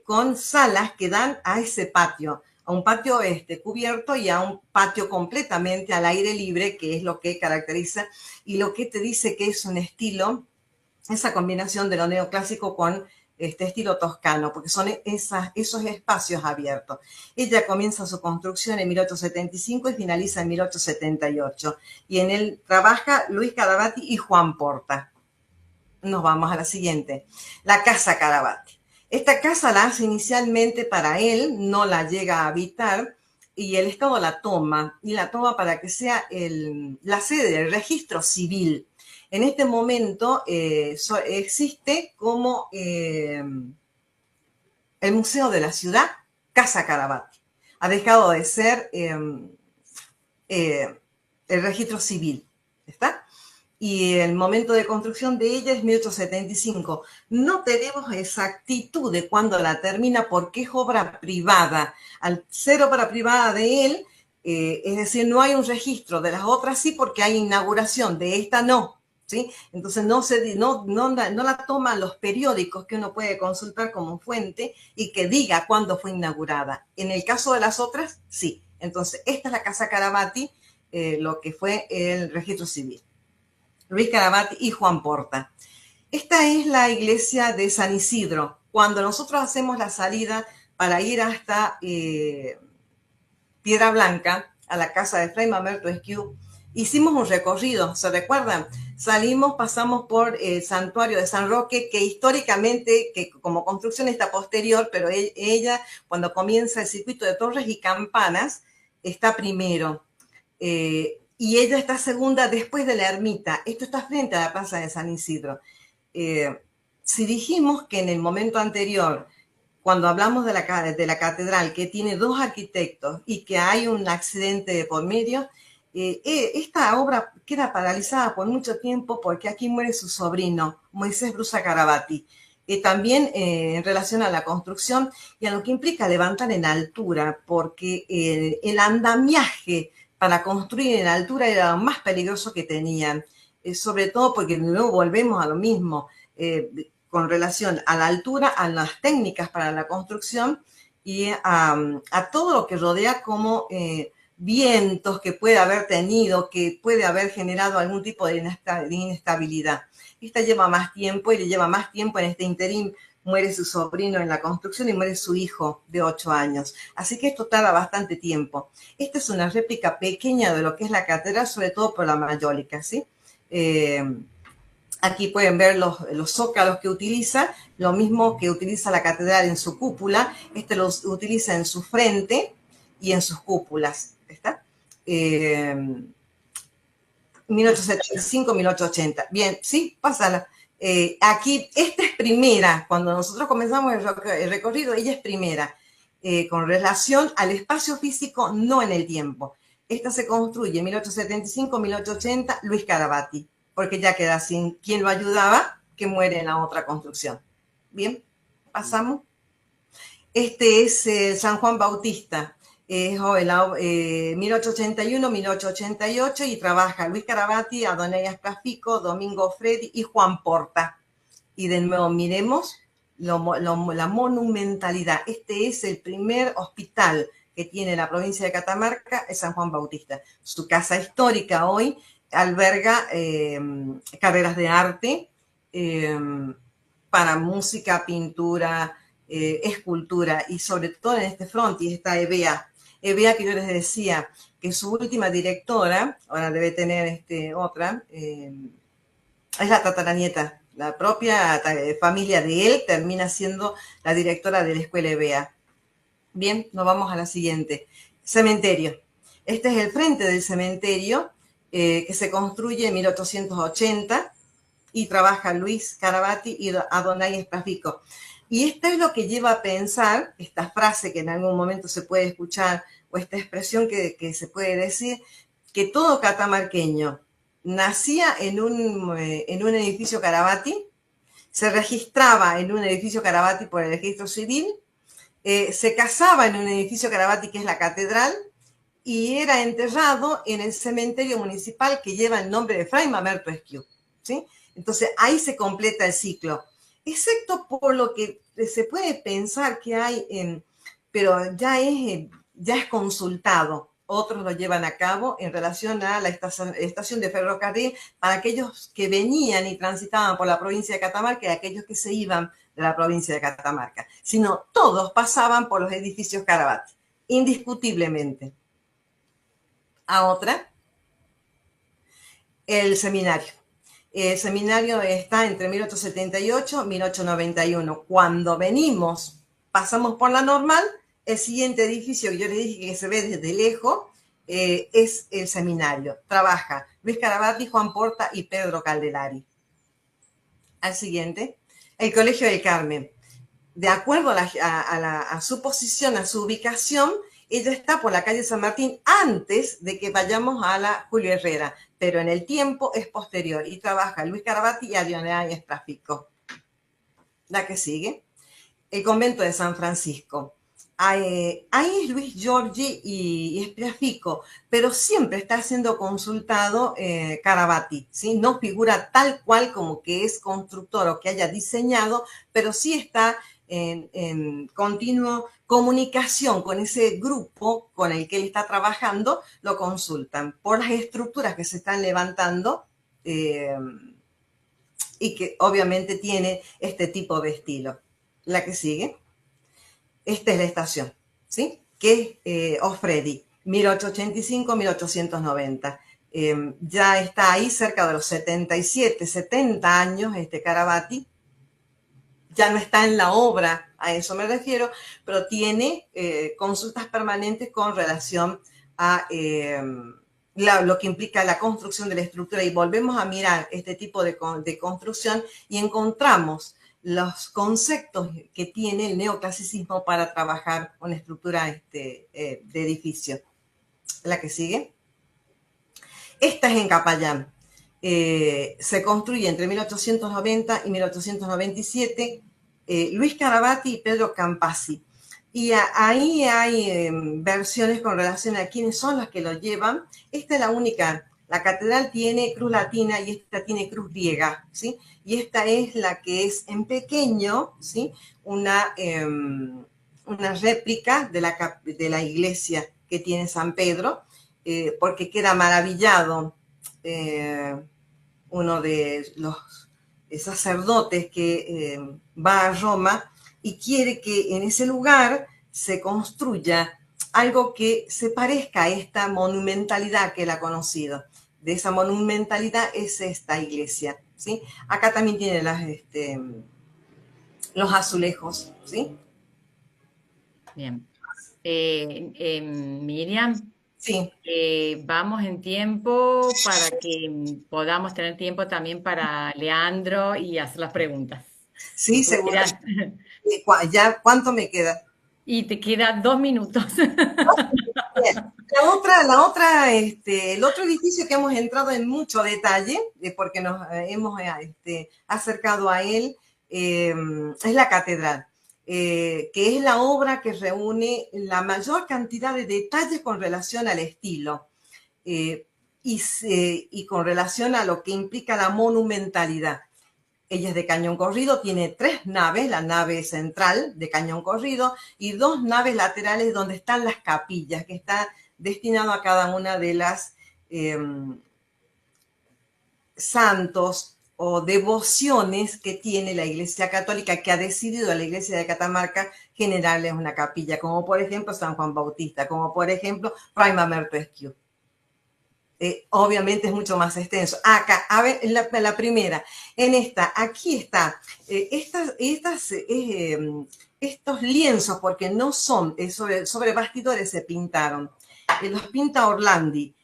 con salas que dan a ese patio, a un patio cubierto y a un patio completamente al aire libre, que es lo que caracteriza y lo que te dice que es un estilo, esa combinación de lo neoclásico con este estilo toscano, porque son esos espacios abiertos. Ella comienza su construcción en 1875 y finaliza en 1878. Y en él trabaja Luis Carabati y Juan Porta. Nos vamos a la siguiente. La Casa Carabati. Esta casa la hace inicialmente para él, no la llega a habitar, y el Estado la toma, y la toma para que sea la sede del registro civil. En este momento existe como el Museo de la Ciudad, Casa Carabati. Ha dejado de ser el registro civil, ¿está? Y el momento de construcción de ella es 1875. No tenemos exactitud de cuándo la termina porque es obra privada. Al ser obra privada de él, es decir, no hay un registro. De las otras sí, porque hay inauguración, de esta no, ¿sí? Entonces no la toman los periódicos que uno puede consultar como fuente y que diga cuándo fue inaugurada. En el caso de las otras, sí. Entonces, esta es la Casa Carabati, lo que fue el registro civil. Luis Carabati y Juan Porta. Esta es la iglesia de San Isidro. Cuando nosotros hacemos la salida para ir hasta Piedra Blanca, a la casa de Fray Mamerto Esquiú, hicimos un recorrido, ¿se recuerdan? Pasamos por el santuario de San Roque, que históricamente, que como construcción está posterior, pero ella, cuando comienza el circuito de torres y campanas, está primero. Y ella está segunda después de la ermita. Esto está frente a la plaza de San Isidro. Si dijimos que en el momento anterior, cuando hablamos de la catedral, que tiene dos arquitectos y que hay un accidente de por medio, esta obra queda paralizada por mucho tiempo porque aquí muere su sobrino, Moisés Brusa Carabati. También en relación a la construcción y a lo que implica levantar en altura, porque el andamiaje para construir en altura era lo más peligroso que tenían, sobre todo porque luego volvemos a lo mismo, con relación a la altura, a las técnicas para la construcción y a todo lo que rodea como vientos que puede haber tenido, que puede haber generado algún tipo de inestabilidad. Esta lleva más tiempo y le lleva más tiempo en este interín. Muere su sobrino en la construcción y muere su hijo de 8 años. Así que esto tarda bastante tiempo. Esta es una réplica pequeña de lo que es la catedral, sobre todo por la mayólica, ¿sí? Aquí pueden ver los zócalos que utiliza, lo mismo que utiliza la catedral en su cúpula. Este los utiliza en su frente y en sus cúpulas. ¿Está? 1875-1880. Bien, sí, pásala. Aquí, esta es primera, cuando nosotros comenzamos el recorrido, ella es primera, con relación al espacio físico, no en el tiempo. Esta se construye en 1875-1880, Luis Carabati, porque ya queda sin quien lo ayudaba, que muere en la otra construcción. Bien, pasamos. Este es San Juan Bautista, 1881-1888, y trabaja Luis Carabati, Adonais Plafico, Domingo Freddi y Juan Porta. Y de nuevo miremos la monumentalidad. Este es el primer hospital que tiene la provincia de Catamarca, es San Juan Bautista. Su casa histórica hoy alberga carreras de arte para música, pintura, escultura, y sobre todo en este frontis está Evea. Evea, que yo les decía que su última directora, ahora debe tener otra, es la tataranieta. La propia familia de él termina siendo la directora de la escuela Evea. Bien, nos vamos a la siguiente. Cementerio. Este es el frente del cementerio que se construye en 1880 y trabaja Luis Carabati y Adonai Sprafico. Y esto es lo que lleva a pensar, esta frase que en algún momento se puede escuchar, o esta expresión que se puede decir, que todo catamarqueño nacía en un edificio Carabati, se registraba en un edificio Carabati por el registro civil, se casaba en un edificio Carabati que es la catedral, y era enterrado en el cementerio municipal que lleva el nombre de Fray Mamerto Esquiú, ¿sí? Entonces ahí se completa el ciclo, excepto por lo que se puede pensar que hay, pero ya es consultado. Otros lo llevan a cabo en relación a la estación de ferrocarril para aquellos que venían y transitaban por la provincia de Catamarca y aquellos que se iban de la provincia de Catamarca, sino todos pasaban por los edificios Carabati, indiscutiblemente. A otra, el seminario. El seminario está entre 1878 y 1891. Cuando pasamos por la normal, el siguiente edificio que yo les dije que se ve desde lejos es el seminario. Trabaja Luis Carabati, Juan Porta y Pedro Calderari. Al siguiente, el Colegio del Carmen. De acuerdo a su posición, a su ubicación, ella está por la calle San Martín antes de que vayamos a la Julio Herrera, pero en el tiempo es posterior y trabaja Luis Carabati y Adonai Sprafico. La que sigue, el convento de San Francisco. Ahí es Luis Giorgi y Sprafico, pero siempre está siendo consultado Carabati, ¿sí? No figura tal cual como que es constructor o que haya diseñado, pero sí está en continuo comunicación con ese grupo con el que él está trabajando, lo consultan por las estructuras que se están levantando y que obviamente tiene este tipo de estilo. La que sigue, esta es la estación, ¿sí? Que es Ofredi, 1885-1890. Ya está ahí cerca de los 77, 70 años Carabati. Ya no está en la obra, a eso me refiero, pero tiene consultas permanentes con relación a lo que implica la construcción de la estructura, y volvemos a mirar este tipo de construcción y encontramos los conceptos que tiene el neoclasicismo para trabajar con estructura de edificio. La que sigue. Esta es en Capayán. Se construye entre 1890 y 1897 Luis Carabati y Pedro Campasi. Y ahí hay versiones con relación a quiénes son los que lo llevan. Esta es la única. La catedral tiene cruz latina y esta tiene cruz griega, ¿sí? Y esta es la que es en pequeño, ¿sí? Una réplica de la iglesia que tiene San Pedro, porque queda maravillado uno de los sacerdotes que va a Roma y quiere que en ese lugar se construya algo que se parezca a esta monumentalidad que él ha conocido. De esa monumentalidad es esta iglesia, ¿sí? Acá también tiene los azulejos, ¿sí? Bien. Miriam, Sí. vamos en tiempo para que podamos tener tiempo también para Leandro y hacer las preguntas. Sí, seguro. Mira, ¿Ya cuánto me queda? y te queda 2 minutos. La otra, el otro edificio que hemos entrado en mucho detalle, porque nos hemos acercado a él, es la catedral, que es la obra que reúne la mayor cantidad de detalles con relación al estilo y con relación a lo que implica la monumentalidad. Ella es de cañón corrido, tiene 3 naves, la nave central de cañón corrido y 2 naves laterales donde están las capillas, que está destinado a cada una de las santos, o devociones que tiene la Iglesia Católica, que ha decidido la Iglesia de Catamarca generarles una capilla, como por ejemplo San Juan Bautista, como por ejemplo Fray Mamerto Esquiú. Obviamente es mucho más extenso. Acá, a ver, la primera, en esta, aquí está, estos lienzos, porque no son, sobre bastidores se pintaron, los pinta Orlandi,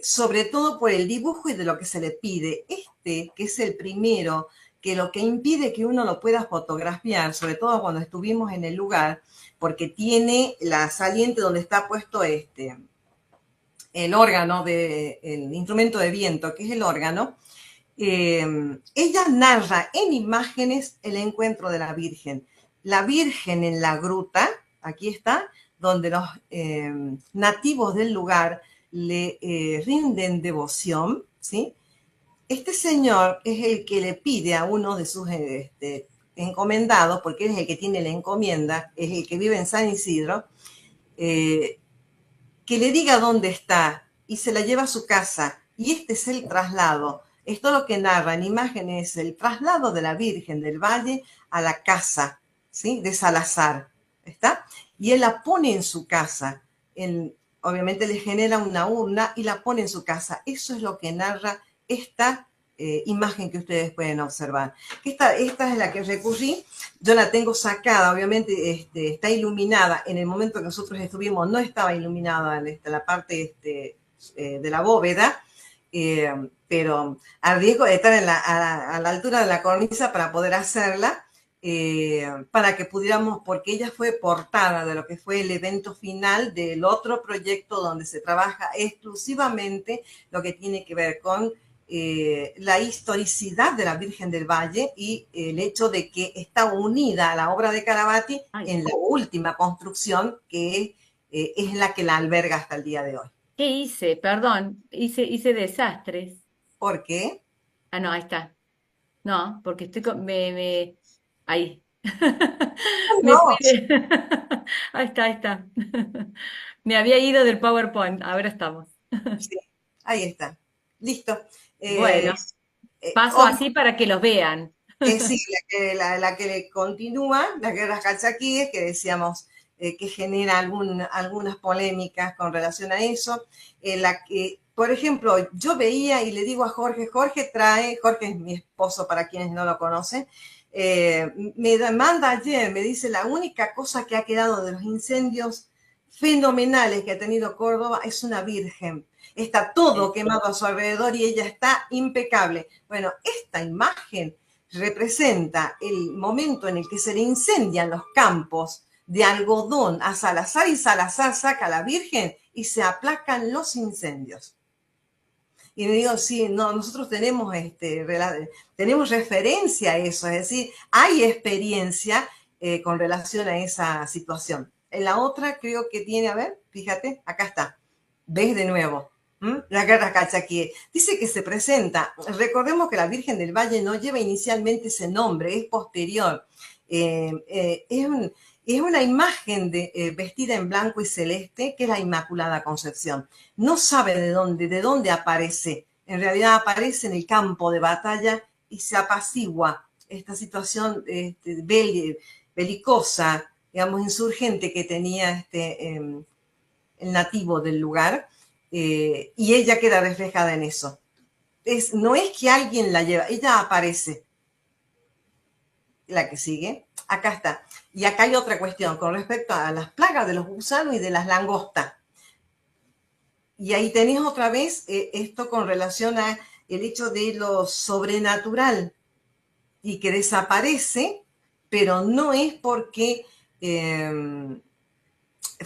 sobre todo por el dibujo y de lo que se le pide. Este, que es el primero, que lo que impide que uno lo pueda fotografiar, sobre todo cuando estuvimos en el lugar, porque tiene la saliente donde está puesto el órgano, el instrumento de viento, que es el órgano. Ella narra en imágenes el encuentro de la Virgen. La Virgen en la gruta, aquí está, donde los nativos del lugar le rinden devoción, ¿sí? Este señor es el que le pide a uno de sus encomendados, porque él es el que tiene la encomienda, es el que vive en San Isidro, que le diga dónde está y se la lleva a su casa. Y este es el traslado. Esto lo que narra en imágenes, el traslado de la Virgen del Valle a la casa, ¿sí? De Salazar, ¿está? Y él la pone en su casa. Obviamente le genera una urna y la pone en su casa. Eso es lo que narra esta imagen que ustedes pueden observar. Esta es la que recurrí. Yo la tengo sacada, obviamente está iluminada. En el momento que nosotros estuvimos no estaba iluminada la parte de la bóveda, pero a riesgo de estar a la altura de la cornisa para poder hacerla, para que pudiéramos, porque ella fue portada de lo que fue el evento final del otro proyecto donde se trabaja exclusivamente lo que tiene que ver con la historicidad de la Virgen del Valle y el hecho de que está unida a la obra de Carabati en la última construcción, que es la que la alberga hasta el día de hoy. ¿Qué hice? Perdón, hice desastres. ¿Por qué? Ah, no, ahí está. No, porque estoy ahí. Me fui No, Ahí está, ahí está. Me había ido del PowerPoint, ahora estamos. sí, ahí está. Listo. Bueno, paso Obvio, así para que los vean. sí, la que le continúa, las guerras calchaquíes, que decíamos que genera algunas polémicas con relación a eso. La que, por ejemplo, yo veía y le digo a Jorge, Jorge es mi esposo para quienes no lo conocen, me manda ayer, me dice, la única cosa que ha quedado de los incendios fenomenales que ha tenido Córdoba es una virgen. Está todo quemado a su alrededor y ella está impecable. Bueno, esta imagen representa el momento en el que se le incendian los campos de algodón a Salazar y Salazar saca a la Virgen y se aplacan los incendios. Y me digo, sí, no, nosotros tenemos, tenemos referencia a eso, es decir, hay experiencia con relación a esa situación. En la otra creo que tiene, a ver, fíjate, acá está, ves de nuevo. La guerra calchaquí. Dice que se presenta, recordemos que la Virgen del Valle no lleva inicialmente ese nombre, es posterior. Es una imagen vestida en blanco y celeste, que es la Inmaculada Concepción. No sabe de dónde aparece. En realidad aparece en el campo de batalla y se apacigua esta situación belicosa, digamos, insurgente que tenía el nativo del lugar. Y ella queda reflejada en eso. No es que alguien la lleva, ella aparece. La que sigue, acá está. Y acá hay otra cuestión con respecto a las plagas de los gusanos y de las langostas. Y ahí tenés otra vez esto con relación a el hecho de lo sobrenatural y que desaparece, pero no es porque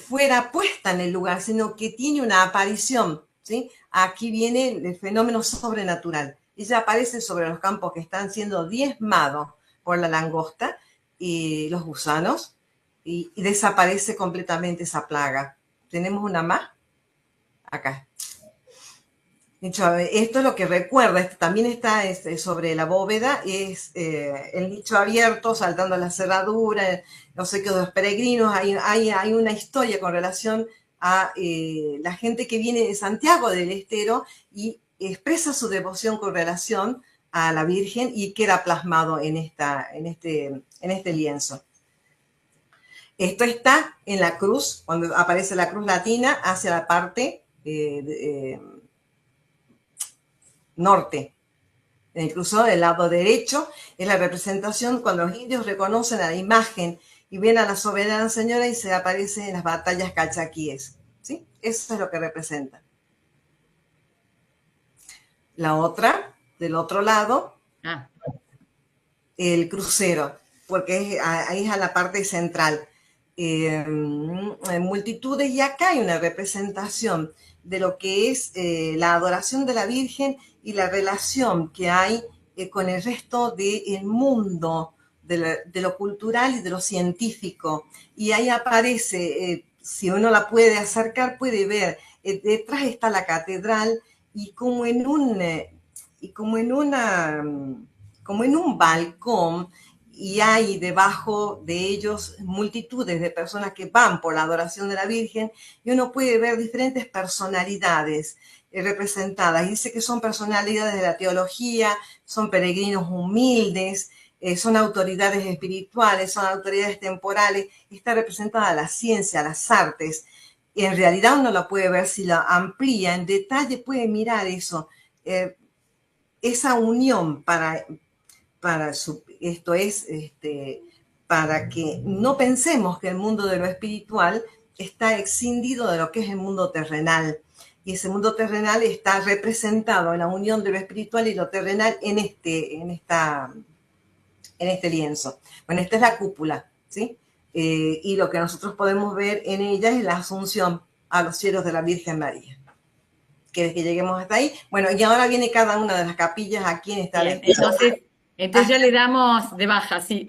fuera puesta en el lugar, sino que tiene una aparición, ¿sí? Aquí viene el fenómeno sobrenatural. Ella aparece sobre los campos que están siendo diezmados por la langosta y los gusanos y desaparece completamente esa plaga. ¿Tenemos una más? Acá. Esto es lo que recuerda, también está sobre la bóveda, es el nicho abierto, saltando a la cerradura, no sé qué, de los peregrinos, hay una historia con relación a la gente que viene de Santiago del Estero y expresa su devoción con relación a la Virgen y queda plasmado en este lienzo. Esto está en la cruz, cuando aparece la cruz latina hacia la parte norte. Incluso del lado derecho es la representación cuando los indios reconocen a la imagen y ven a la soberana señora y se aparece en las batallas calchaquíes. ¿Sí? Eso es lo que representa. La otra, del otro lado, el crucero, porque ahí es a la parte central. Multitudes, y acá hay una representación de lo que es la adoración de la Virgen y la relación que hay con el resto del mundo, de lo cultural y de lo científico. Y ahí aparece, si uno la puede acercar, puede ver, detrás está la catedral y como en un balcón, y hay debajo de ellos multitudes de personas que van por la adoración de la Virgen, y uno puede ver diferentes personalidades representadas. Y dice que son personalidades de la teología, son peregrinos humildes, son autoridades espirituales, son autoridades temporales. Está representada la ciencia, las artes. Y en realidad uno la puede ver, si la amplía en detalle, puede mirar eso. Esa unión esto es para que no pensemos que el mundo de lo espiritual está escindido de lo que es el mundo terrenal. Y ese mundo terrenal está representado en la unión de lo espiritual y lo terrenal en este lienzo. Bueno, esta es la cúpula, ¿sí? Y lo que nosotros podemos ver en ella es la asunción a los cielos de la Virgen María. ¿Quieres que lleguemos hasta ahí? Bueno, y ahora viene cada una de las capillas aquí en esta Bien, lista. entonces ya le damos de baja, sí.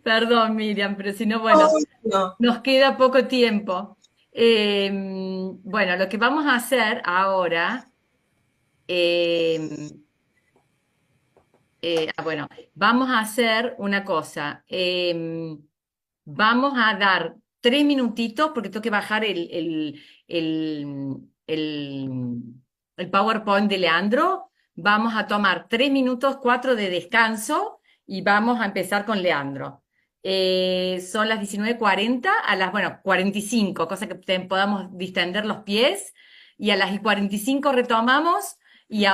Perdón, Miriam, pero si no, bueno, No. nos queda poco tiempo. Bueno, lo que vamos a hacer ahora, bueno, vamos a hacer una cosa. Vamos a dar 3 minutitos porque tengo que bajar el, el PowerPoint de Leandro. Vamos a tomar 3 minutos, 4 de descanso y vamos a empezar con Leandro. Son las 19:40, bueno, 45, cosa que podamos distender los pies. Y a las 45 retomamos y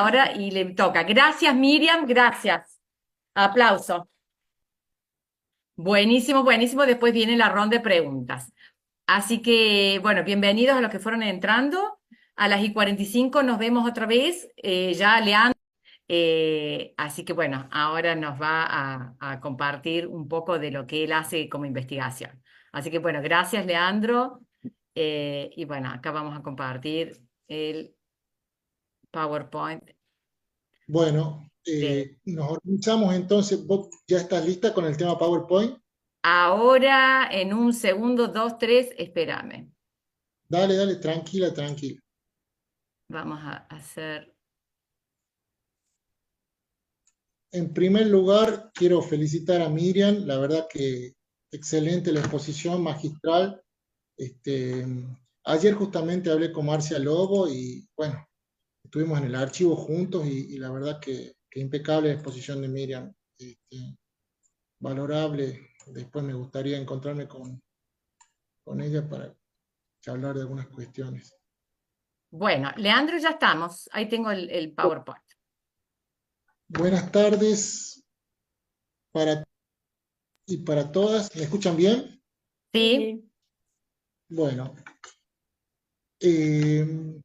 le toca. Gracias, Miriam, gracias. Aplauso. Buenísimo, buenísimo. Después viene la ronda de preguntas. Así que, bueno, bienvenidos a los que fueron entrando. A las 45 nos vemos otra vez, ya Leandro. Así que, bueno, ahora nos va a compartir un poco de lo que él hace como investigación. Así que, bueno, gracias, Leandro. Y bueno, acá vamos a compartir el PowerPoint. Bueno, nos organizamos entonces. ¿Vos ya estás lista con el tema PowerPoint? Ahora, en un segundo, 2, 3, espérame. Dale, dale, tranquila, tranquila. Vamos a hacer... En primer lugar, quiero felicitar a Miriam. La verdad que excelente la exposición, magistral. Ayer justamente hablé con Marcia Lobo y, bueno, estuvimos en el archivo juntos y la verdad que impecable la exposición de Miriam. Valorable. Después me gustaría encontrarme con ella para hablar de algunas cuestiones. Bueno, Leandro, ya estamos. Ahí tengo el PowerPoint. Buenas tardes para todas. ¿Me escuchan bien? Sí. Bueno, en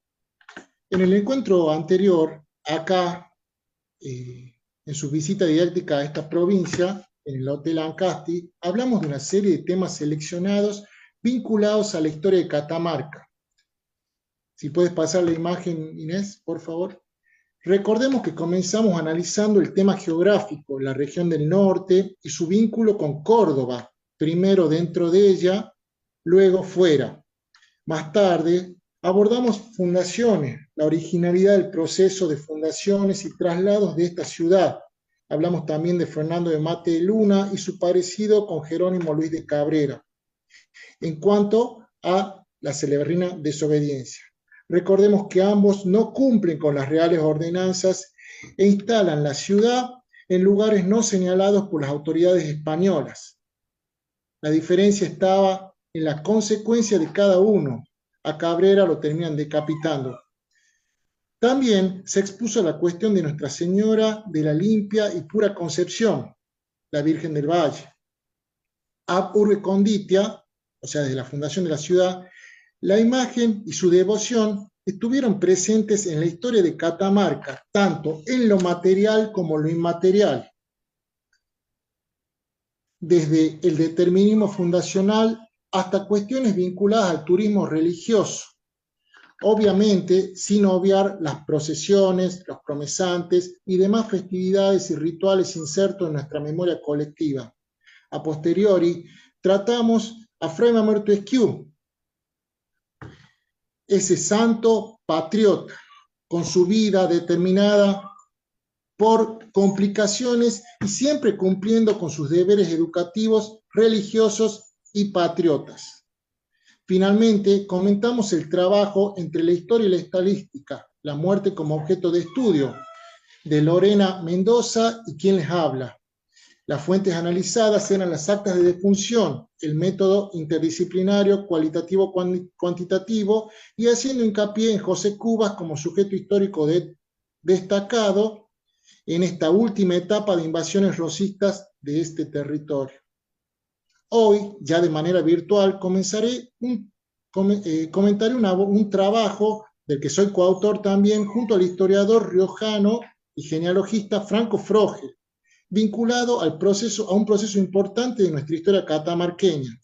el encuentro anterior, acá, en su visita didáctica a esta provincia, en el Hotel Ancasti, hablamos de una serie de temas seleccionados vinculados a la historia de Catamarca. Si puedes pasar la imagen, Inés, por favor. Recordemos que comenzamos analizando el tema geográfico, la región del norte y su vínculo con Córdoba, primero dentro de ella, luego fuera. Más tarde, abordamos fundaciones, la originalidad del proceso de fundaciones y traslados de esta ciudad. Hablamos también de Fernando de Mate de Luna y su parecido con Jerónimo Luis de Cabrera. En cuanto a la celebrina desobediencia, recordemos que ambos no cumplen con las reales ordenanzas e instalan la ciudad en lugares no señalados por las autoridades españolas. La diferencia estaba en la consecuencia de cada uno. A Cabrera lo terminan decapitando. También se expuso la cuestión de Nuestra Señora de la Limpia y Pura Concepción, la Virgen del Valle. Ab urbe conditia, o sea, desde la fundación de la ciudad, la imagen y su devoción estuvieron presentes en la historia de Catamarca, tanto en lo material como lo inmaterial, desde el determinismo fundacional hasta cuestiones vinculadas al turismo religioso, obviamente sin obviar las procesiones, los promesantes y demás festividades y rituales insertos en nuestra memoria colectiva. A posteriori, tratamos a Fray Mamerto Esquiú, ese santo patriota, con su vida determinada por complicaciones y siempre cumpliendo con sus deberes educativos, religiosos y patriotas. Finalmente, comentamos el trabajo entre la historia y la estadística, la muerte como objeto de estudio, de Lorena Mendoza y quien les habla. Las fuentes analizadas eran las actas de defunción, el método interdisciplinario cualitativo-cuantitativo y haciendo hincapié en José Cubas como sujeto histórico destacado en esta última etapa de invasiones rosistas de este territorio. Hoy, ya de manera virtual, comentaré un trabajo del que soy coautor también junto al historiador riojano y genealogista Franco Frogel, vinculado a un proceso importante de nuestra historia catamarqueña.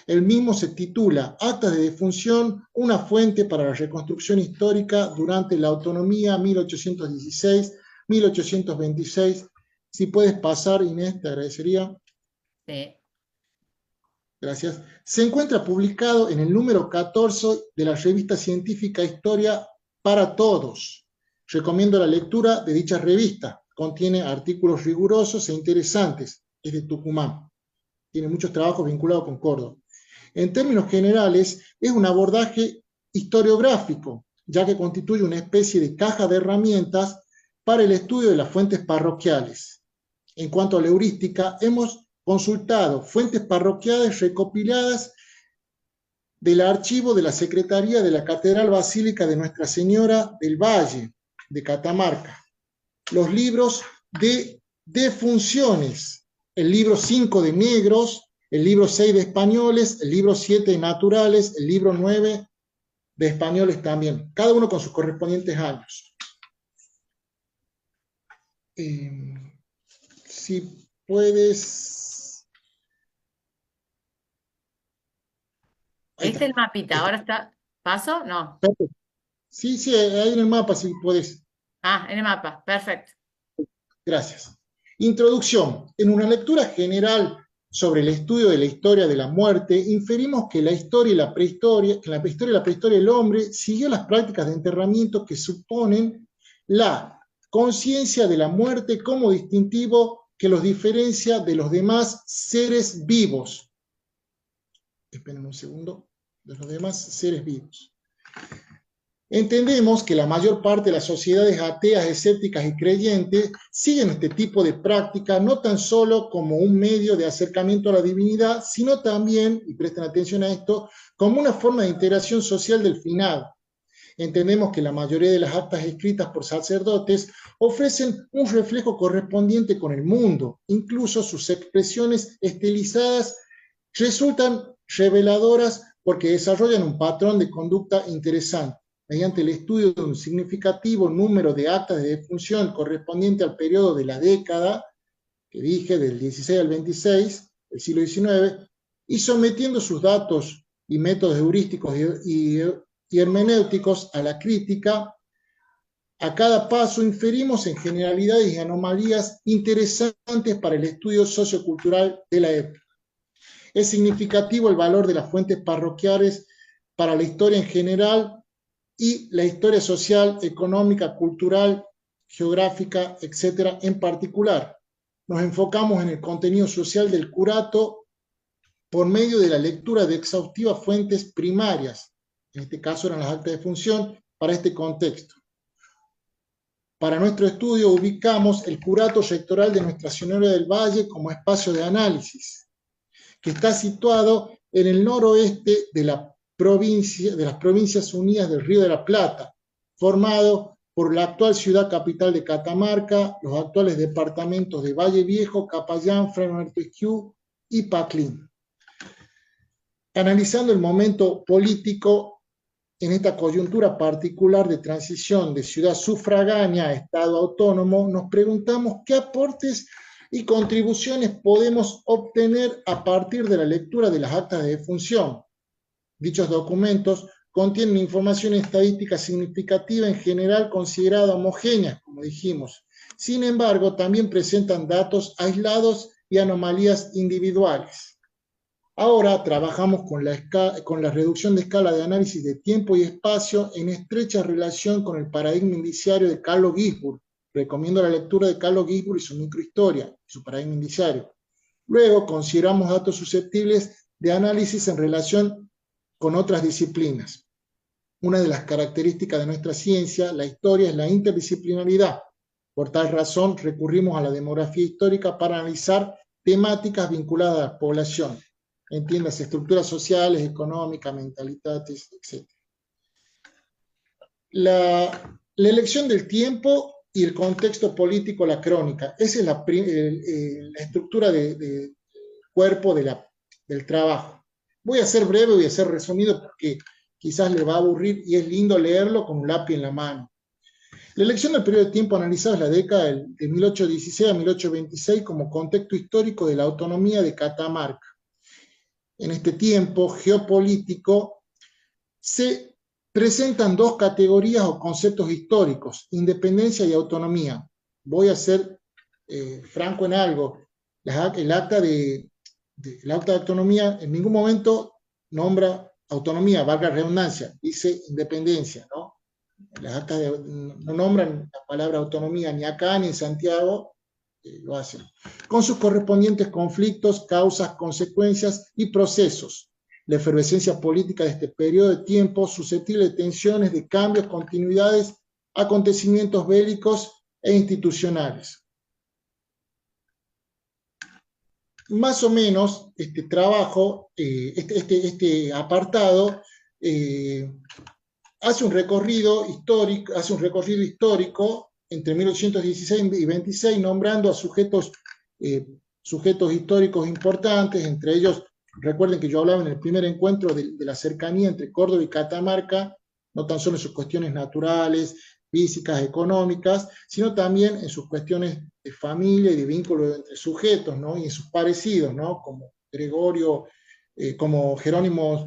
El mismo se titula Actas de defunción, una fuente para la reconstrucción histórica durante la autonomía 1816-1826. Si puedes pasar, Inés, te agradecería. Sí. Gracias. Se encuentra publicado en el número 14 de la revista científica Historia para Todos. Recomiendo la lectura de dicha revista. Contiene artículos rigurosos e interesantes. Es de Tucumán. Tiene muchos trabajos vinculados con Córdoba. En términos generales, es un abordaje historiográfico, ya que constituye una especie de caja de herramientas para el estudio de las fuentes parroquiales. En cuanto a la heurística, hemos consultado fuentes parroquiales recopiladas del archivo de la Secretaría de la Catedral Basílica de Nuestra Señora del Valle, de Catamarca. Los libros de defunciones, el libro 5 de negros, el libro 6 de españoles, el libro 7 de naturales, el libro 9 de españoles también, cada uno con sus correspondientes años. Si puedes... Ahí está el mapita, ahora está. ¿Paso? No. Perfecto. Sí, ahí en el mapa, si puedes. Ah, en el mapa, perfecto. Gracias. Introducción. En una lectura general sobre el estudio de la historia de la muerte, inferimos que la historia y la prehistoria, del hombre siguió las prácticas de enterramiento que suponen la conciencia de la muerte como distintivo que los diferencia de los demás seres vivos. Esperen un segundo. De los demás seres vivos. Entendemos que la mayor parte de las sociedades ateas, escépticas y creyentes siguen este tipo de práctica no tan solo como un medio de acercamiento a la divinidad, sino también, y presten atención a esto, como una forma de integración social del finado. Entendemos que la mayoría de las actas escritas por sacerdotes ofrecen un reflejo correspondiente con el mundo, incluso sus expresiones estilizadas resultan reveladoras porque desarrollan un patrón de conducta interesante. Mediante el estudio de un significativo número de actas de defunción correspondiente al periodo de la década, que dije, del 16 al 26, del siglo XIX, y sometiendo sus datos y métodos heurísticos y hermenéuticos a la crítica, a cada paso inferimos en generalidades y anomalías interesantes para el estudio sociocultural de la época. Es significativo el valor de las fuentes parroquiales para la historia en general y la historia social, económica, cultural, geográfica, etcétera, en particular. Nos enfocamos en el contenido social del curato por medio de la lectura de exhaustivas fuentes primarias, en este caso eran las actas de función, para este contexto. Para nuestro estudio ubicamos el curato rectoral de Nuestra Señora del Valle como espacio de análisis, que está situado en el noroeste de las Provincias Unidas del Río de la Plata, formado por la actual ciudad capital de Catamarca, los actuales departamentos de Valle Viejo, Capayán, Fremantle y Paclín. Analizando el momento político en esta coyuntura particular de transición de ciudad sufragánea a Estado autónomo, nos preguntamos qué aportes y contribuciones podemos obtener a partir de la lectura de las actas de defunción. Dichos documentos contienen información estadística significativa en general considerada homogénea, como dijimos. Sin embargo, también presentan datos aislados y anomalías individuales. Ahora trabajamos con la reducción de escala de análisis de tiempo y espacio en estrecha relación con el paradigma indiciario de Carlo Ginzburg. Recomiendo la lectura de Carlo Ginzburg y su microhistoria, su paradigma indiciario. Luego consideramos datos susceptibles de análisis en relación con otras disciplinas. Una de las características de nuestra ciencia, la historia, es la interdisciplinaridad. Por tal razón, recurrimos a la demografía histórica para analizar temáticas vinculadas a la población. Entiéndase, estructuras sociales, económicas, mentalidades, etc. La elección del tiempo y el contexto político, la crónica. Esa es la estructura del cuerpo del trabajo. Voy a ser breve, voy a ser resumido porque quizás le va a aburrir y es lindo leerlo con un lápiz en la mano. La elección del periodo de tiempo analizado es la década de 1816 a 1826 como contexto histórico de la autonomía de Catamarca. En este tiempo geopolítico se presentan dos categorías o conceptos históricos, independencia y autonomía. Voy a ser franco en algo. El acta de autonomía en ningún momento nombra autonomía, valga la redundancia, dice independencia, ¿no? Las actas no nombran la palabra autonomía ni acá ni en Santiago, lo hacen, con sus correspondientes conflictos, causas, consecuencias y procesos. La efervescencia política de este periodo de tiempo, susceptible de tensiones, de cambios, continuidades, acontecimientos bélicos e institucionales. Más o menos este trabajo, este apartado, hace un recorrido histórico entre 1816 y 26, nombrando a sujetos históricos importantes, entre ellos, recuerden que yo hablaba en el primer encuentro de la cercanía entre Córdoba y Catamarca, no tan solo en sus cuestiones naturales, físicas, económicas, sino también en sus cuestiones de familia y de vínculo entre sujetos, ¿no? Y en sus parecidos, ¿no? Como como Jerónimo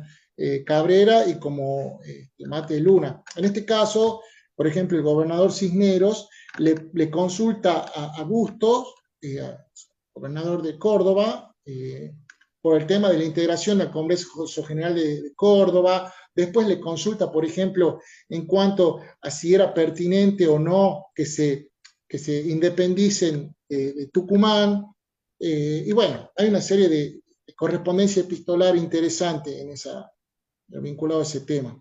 Cabrera y como Mate Luna. En este caso, por ejemplo, el gobernador Cisneros le consulta a Bustos, gobernador de Córdoba, por el tema de la integración al Congreso General de Córdoba. Después le consulta, por ejemplo, en cuanto a si era pertinente o no que se independicen de Tucumán. Y bueno, hay una serie de correspondencia epistolar interesante vinculado a ese tema.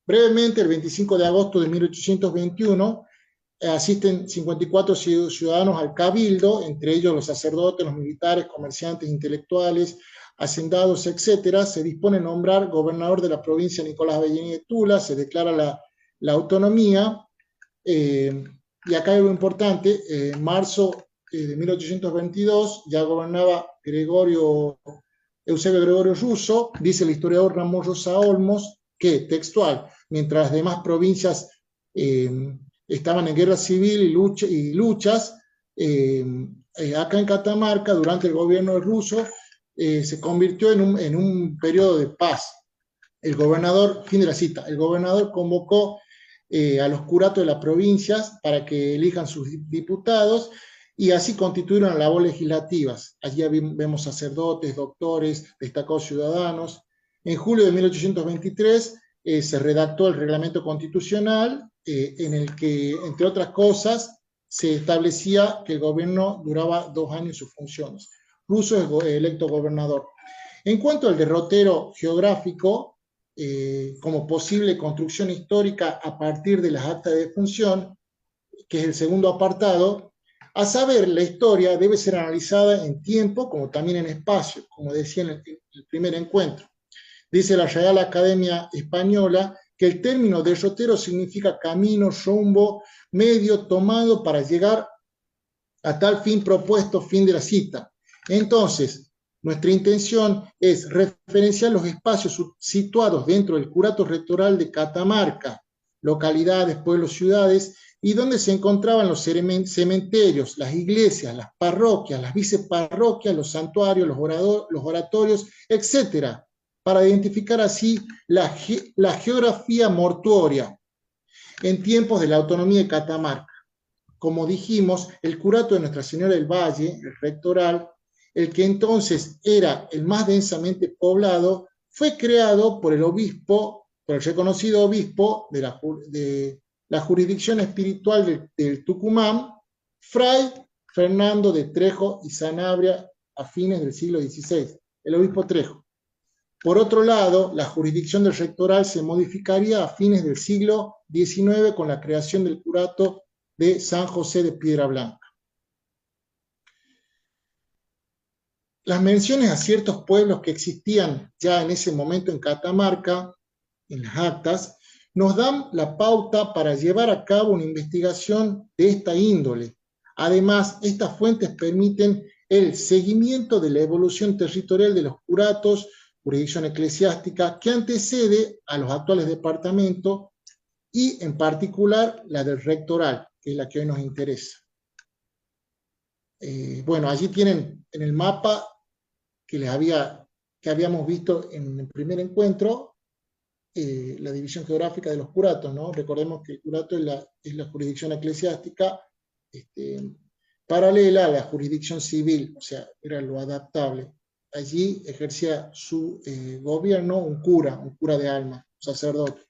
Brevemente, el 25 de agosto de 1821, asisten 54 ciudadanos al cabildo, entre ellos los sacerdotes, los militares, comerciantes, intelectuales, hacendados, etc. Se dispone a nombrar gobernador de la provincia Nicolás Avellaneda de Tula, se declara la autonomía, y acá hay algo importante, en marzo de 1822 ya gobernaba Eusebio Gregorio Russo, dice el historiador Ramón Rosa Olmos, que, textual, mientras las demás provincias estaban en guerra civil y luchas, acá en Catamarca, durante el gobierno de Russo, se convirtió en un periodo de paz. El gobernador, fin de la cita, el gobernador convocó a los curatos de las provincias para que elijan sus diputados y así constituyeron la labor legislativas. Allí vemos sacerdotes, doctores, destacados ciudadanos. En julio de 1823 se redactó el reglamento constitucional en el que, entre otras cosas, se establecía que el gobierno duraba 2 años en sus funciones. Russo es electo gobernador. En cuanto al derrotero geográfico, como posible construcción histórica a partir de las actas de defunción, que es el segundo apartado, a saber, la historia debe ser analizada en tiempo como también en espacio, como decía en el primer encuentro. Dice la Real Academia Española que el término derrotero significa camino, rumbo, medio tomado para llegar a tal fin propuesto, fin de la cita. Entonces, nuestra intención es referenciar los espacios situados dentro del curato rectoral de Catamarca, localidades, pueblos, ciudades, y donde se encontraban los cementerios, las iglesias, las parroquias, las viceparroquias, los santuarios, los oratorios, etcétera, para identificar así la geografía mortuoria en tiempos de la autonomía de Catamarca. Como dijimos, el curato de Nuestra Señora del Valle, el rectoral, el que entonces era el más densamente poblado, fue creado por el obispo, por el reconocido obispo de la jurisdicción espiritual del Tucumán, Fray Fernando de Trejo y Sanabria, a fines del siglo XVI, el obispo Trejo. Por otro lado, la jurisdicción del rectoral se modificaría a fines del siglo XIX con la creación del curato de San José de Piedra Blanca. Las menciones a ciertos pueblos que existían ya en ese momento en Catamarca, en las actas, nos dan la pauta para llevar a cabo una investigación de esta índole. Además, estas fuentes permiten el seguimiento de la evolución territorial de los curatos, jurisdicción eclesiástica, que antecede a los actuales departamentos y en particular la del rectoral, que es la que hoy nos interesa. Bueno, allí tienen en el mapa que habíamos visto en el primer encuentro, la división geográfica de los curatos, ¿no? Recordemos que el curato es la jurisdicción eclesiástica paralela a la jurisdicción civil, o sea, era lo adaptable. Allí ejercía su gobierno un cura de alma, un sacerdote.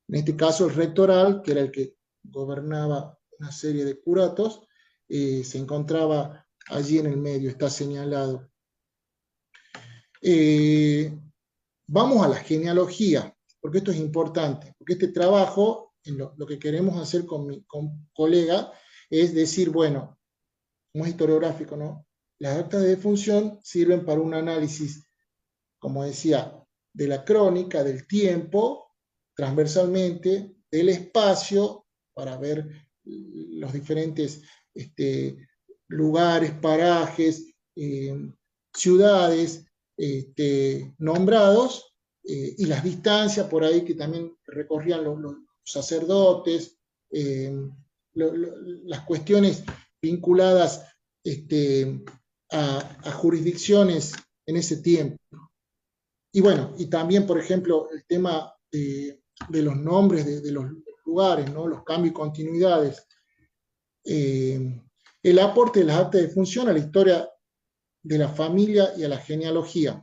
En este caso el rectoral, que era el que gobernaba una serie de curatos, se encontraba allí en el medio, está señalado. Vamos a la genealogía, porque esto es importante, porque este trabajo, lo que queremos hacer con mi colega, es decir, bueno, como es historiográfico, ¿no? Las actas de defunción sirven para un análisis, como decía, de la crónica, del tiempo, transversalmente, del espacio, para ver los diferentes lugares, parajes, ciudades nombrados, y las distancias por ahí que también recorrían los sacerdotes, las cuestiones vinculadas a jurisdicciones en ese tiempo. Y bueno, y también, por ejemplo, el tema de los nombres de los lugares, ¿no? Los cambios y continuidades. El aporte de las actas de defunción a la historia de la familia y a la genealogía.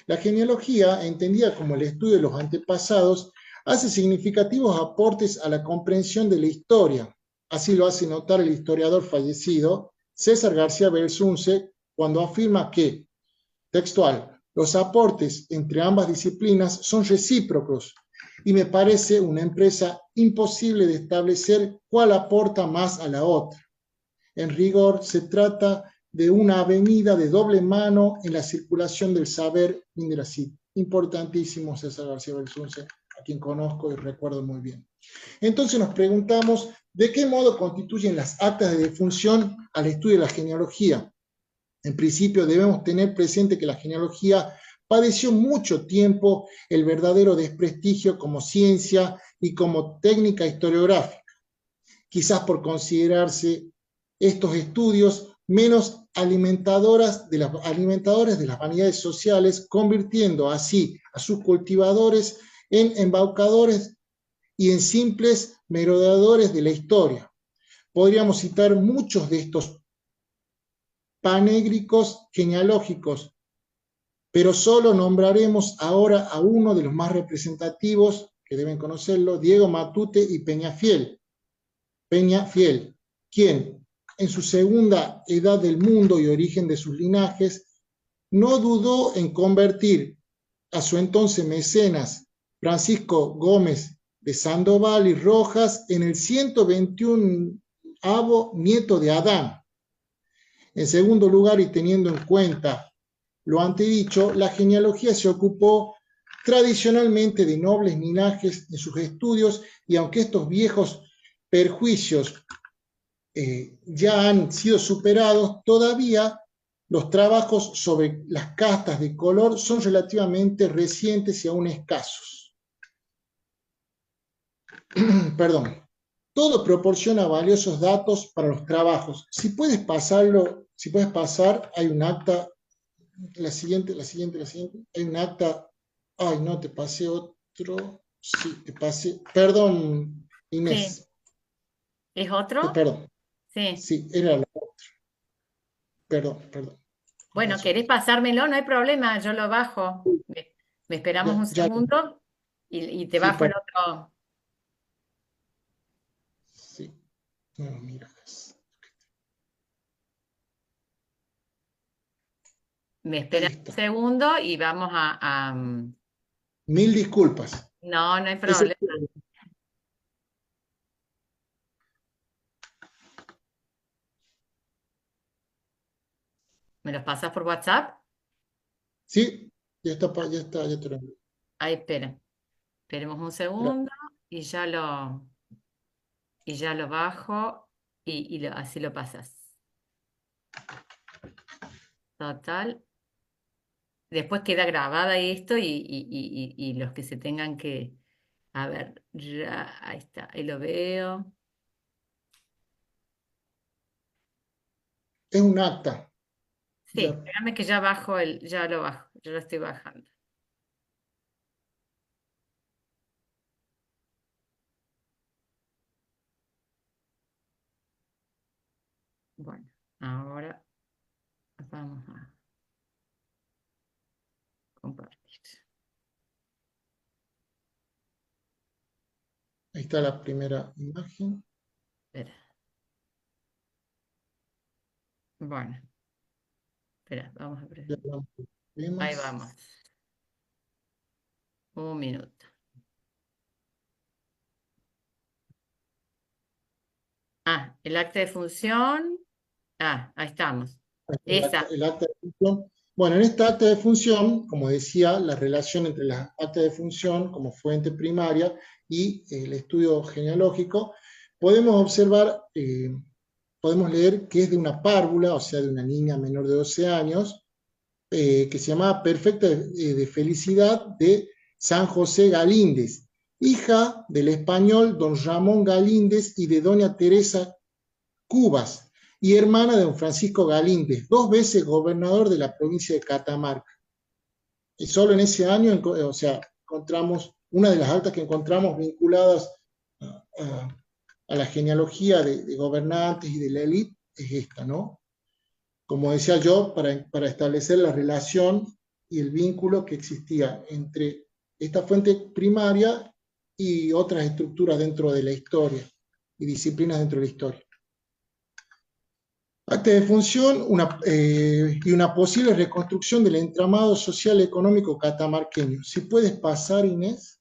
La genealogía, entendida como el estudio de los antepasados, hace significativos aportes a la comprensión de la historia. Así lo hace notar el historiador fallecido, César García Belsunce, cuando afirma que, textual, los aportes entre ambas disciplinas son recíprocos y me parece una empresa imposible de establecer cuál aporta más a la otra. En rigor, se trata de una avenida de doble mano en la circulación del saber y de la cita. Importantísimo César García Belsunce, a quien conozco y recuerdo muy bien. Entonces nos preguntamos de qué modo constituyen las actas de defunción al estudio de la genealogía. En principio debemos tener presente que la genealogía padeció mucho tiempo el verdadero desprestigio como ciencia y como técnica historiográfica, quizás por considerarse estos estudios menos alimentadores de las vanidades sociales, convirtiendo así a sus cultivadores en embaucadores y en simples merodeadores de la historia. Podríamos citar muchos de estos panégricos genealógicos, pero solo nombraremos ahora a uno de los más representativos, que deben conocerlo, Diego Matute y Peñafiel, quien en su segunda edad del mundo y origen de sus linajes, no dudó en convertir a su entonces mecenas Francisco Gómez de Sandoval y Rojas en el 121º nieto de Adán. En segundo lugar, y teniendo en cuenta lo antedicho, la genealogía se ocupó tradicionalmente de nobles linajes en sus estudios, y aunque estos viejos perjuicios ya han sido superados, todavía los trabajos sobre las castas de color son relativamente recientes y aún escasos. Perdón. Todo proporciona valiosos datos para los trabajos. Si puedes pasar, hay un acta, la siguiente, hay un acta, ay, no, te pasé otro, sí, te pasé, perdón, Sí. Inés, ¿Es otro? perdón, Sí. sí, era la otra, perdón. Bueno, ¿querés pasármelo? No hay problema, yo lo bajo. Me esperamos un Ya, segundo y te sí, bajo el otro. sí, no, mira. Me Ahí esperas un está. segundo y vamos Mil disculpas. No, no hay Ese- problema. ¿Me los pasas por WhatsApp? sí, ya te lo envío. Ahí, espera. Esperemos un segundo y ya lo bajo así lo pasas. Total. Después queda grabada esto y los que se tengan que... A ver, ya, ahí está, ahí lo veo. Es un acta. Sí, Ya, espérame que ya lo bajo, ya lo estoy bajando. Bueno, ahora vamos a compartir. ahí está la primera imagen. Espera. Bueno, espera, vamos a ver. Ya hablamos de Ahí temas. vamos. Un minuto. Ah, el acta de función. Ah, ahí estamos. Esa. El acta de función. Bueno, en esta acta de función, como decía, la relación entre las actas de función como fuente primaria y el estudio genealógico, podemos observar, podemos leer que es de una párvula, o sea, de una niña menor de 12 años, que se llamaba Perfecta de Felicidad de San José Galíndez, hija del español don Ramón Galíndez y de doña Teresa Cubas, y hermana de don Francisco Galíndez, 2 veces gobernador de la provincia de Catamarca. Y solo en ese año, o sea, encontramos una de las actas que encontramos vinculadas a la genealogía de gobernantes y de la élite, es esta, ¿no? Como decía yo, para establecer la relación y el vínculo que existía entre esta fuente primaria y otras estructuras dentro de la historia y disciplinas dentro de la historia. Acta de función y una posible reconstrucción del entramado social y económico catamarqueño. Si puedes pasar, Inés.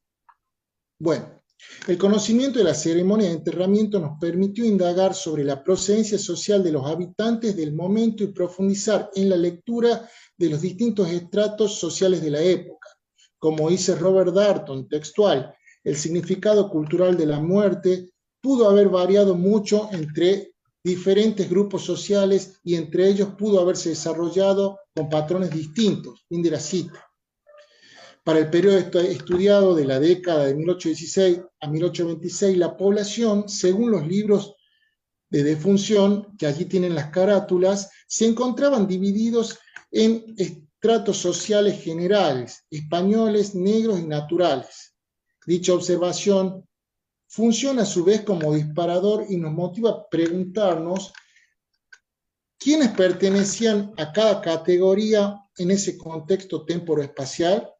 Bueno, el conocimiento de la ceremonia de enterramiento nos permitió indagar sobre la procedencia social de los habitantes del momento y profundizar en la lectura de los distintos estratos sociales de la época. Como dice Robert Darnton, textual, el significado cultural de la muerte pudo haber variado mucho entre diferentes grupos sociales y entre ellos pudo haberse desarrollado con patrones distintos. Fin de la cita. Para el periodo estudiado de la década de 1816 a 1826, la población, según los libros de defunción, que allí tienen las carátulas, se encontraban divididos en estratos sociales generales, españoles, negros y naturales. Dicha observación funciona a su vez como disparador y nos motiva a preguntarnos quiénes pertenecían a cada categoría en ese contexto temporoespacial.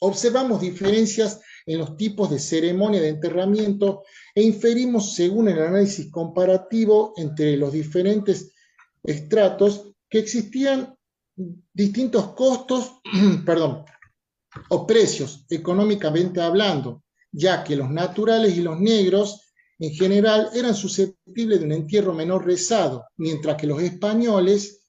Observamos diferencias en los tipos de ceremonia de enterramiento e inferimos, según el análisis comparativo entre los diferentes estratos, que existían distintos costos, o precios, económicamente hablando, ya que los naturales y los negros en general eran susceptibles de un entierro menor rezado, mientras que los españoles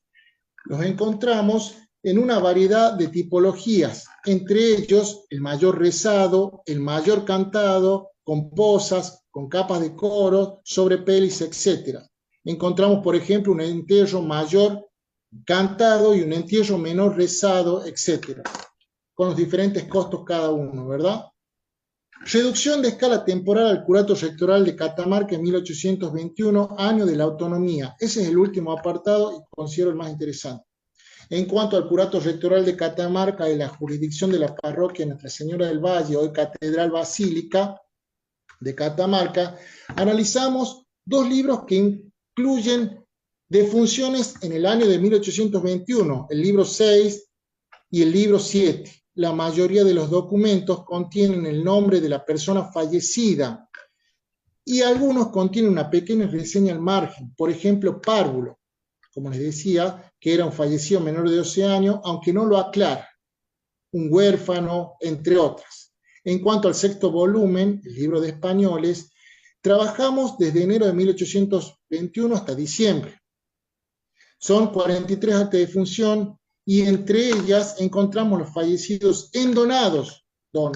los encontramos en una variedad de tipologías, entre ellos el mayor rezado, el mayor cantado, con posas, con capas de coro, sobre pelis, etc. Encontramos, por ejemplo, un entierro mayor cantado y un entierro menor rezado, etc., con los diferentes costos cada uno, ¿verdad? Reducción de escala temporal al curato rectoral de Catamarca en 1821, año de la autonomía. Ese es el último apartado y considero el más interesante. En cuanto al curato rectoral de Catamarca y la jurisdicción de la parroquia Nuestra Señora del Valle, hoy Catedral Basílica de Catamarca, analizamos dos libros que incluyen defunciones en el año de 1821, el libro 6 y el libro 7. La mayoría de los documentos contienen el nombre de la persona fallecida y algunos contienen una pequeña reseña al margen, por ejemplo, Párvulo, como les decía, que era un fallecido menor de 12 años, aunque no lo aclara, un huérfano, entre otras. En cuanto al sexto volumen, el libro de españoles, trabajamos desde enero de 1821 hasta diciembre. Son 43 actas de defunción y entre ellas encontramos los fallecidos endonados, don.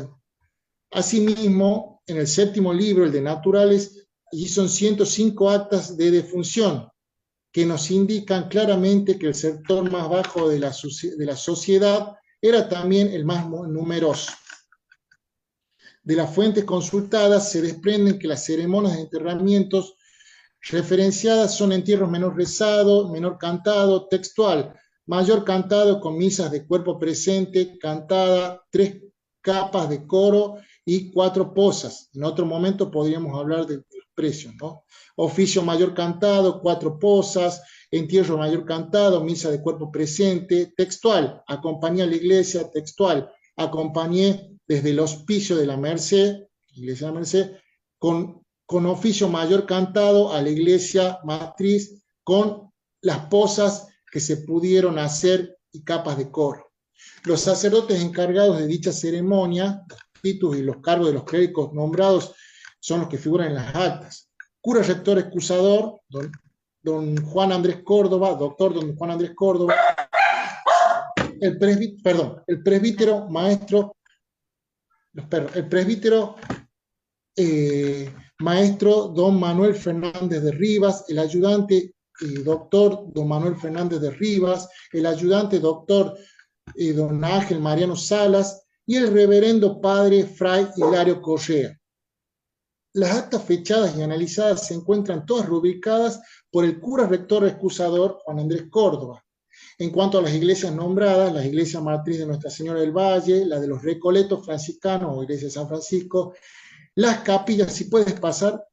Asimismo, en el séptimo libro, el de naturales, allí son 105 actas de defunción, que nos indican claramente que el sector más bajo de la sociedad era también el más numeroso. De las fuentes consultadas se desprenden que las ceremonias de enterramientos referenciadas son entierros menor rezado, menor cantado, textual, mayor cantado con misas de cuerpo presente, cantada, 3 capas de coro y 4 posas. En otro momento podríamos hablar de los precios, ¿no? Oficio mayor cantado, 4 posas, entierro mayor cantado, misa de cuerpo presente, textual, acompañé a la iglesia, textual, acompañé desde el hospicio de la Merced, iglesia de la Merced, con oficio mayor cantado a la iglesia matriz, con las posas que se pudieron hacer y capas de coro. Los sacerdotes encargados de dicha ceremonia, los títulos y los cargos de los clérigos nombrados son los que figuran en las actas. Cura rector excusador, don Juan Andrés Córdoba, doctor don Juan Andrés Córdoba, el presbítero maestro, el presbítero maestro don Manuel Fernández de Rivas, el ayudante doctor don Manuel Fernández de Rivas, el ayudante doctor don Ángel Mariano Salas y el reverendo padre Fray Hilario Correa. Las actas fechadas y analizadas se encuentran todas rubricadas por el cura rector excusador Juan Andrés Córdoba. En cuanto a las iglesias nombradas, la iglesia matriz de Nuestra Señora del Valle, la de los Recoletos franciscanos o iglesia de San Francisco, las capillas, si puedes pasar,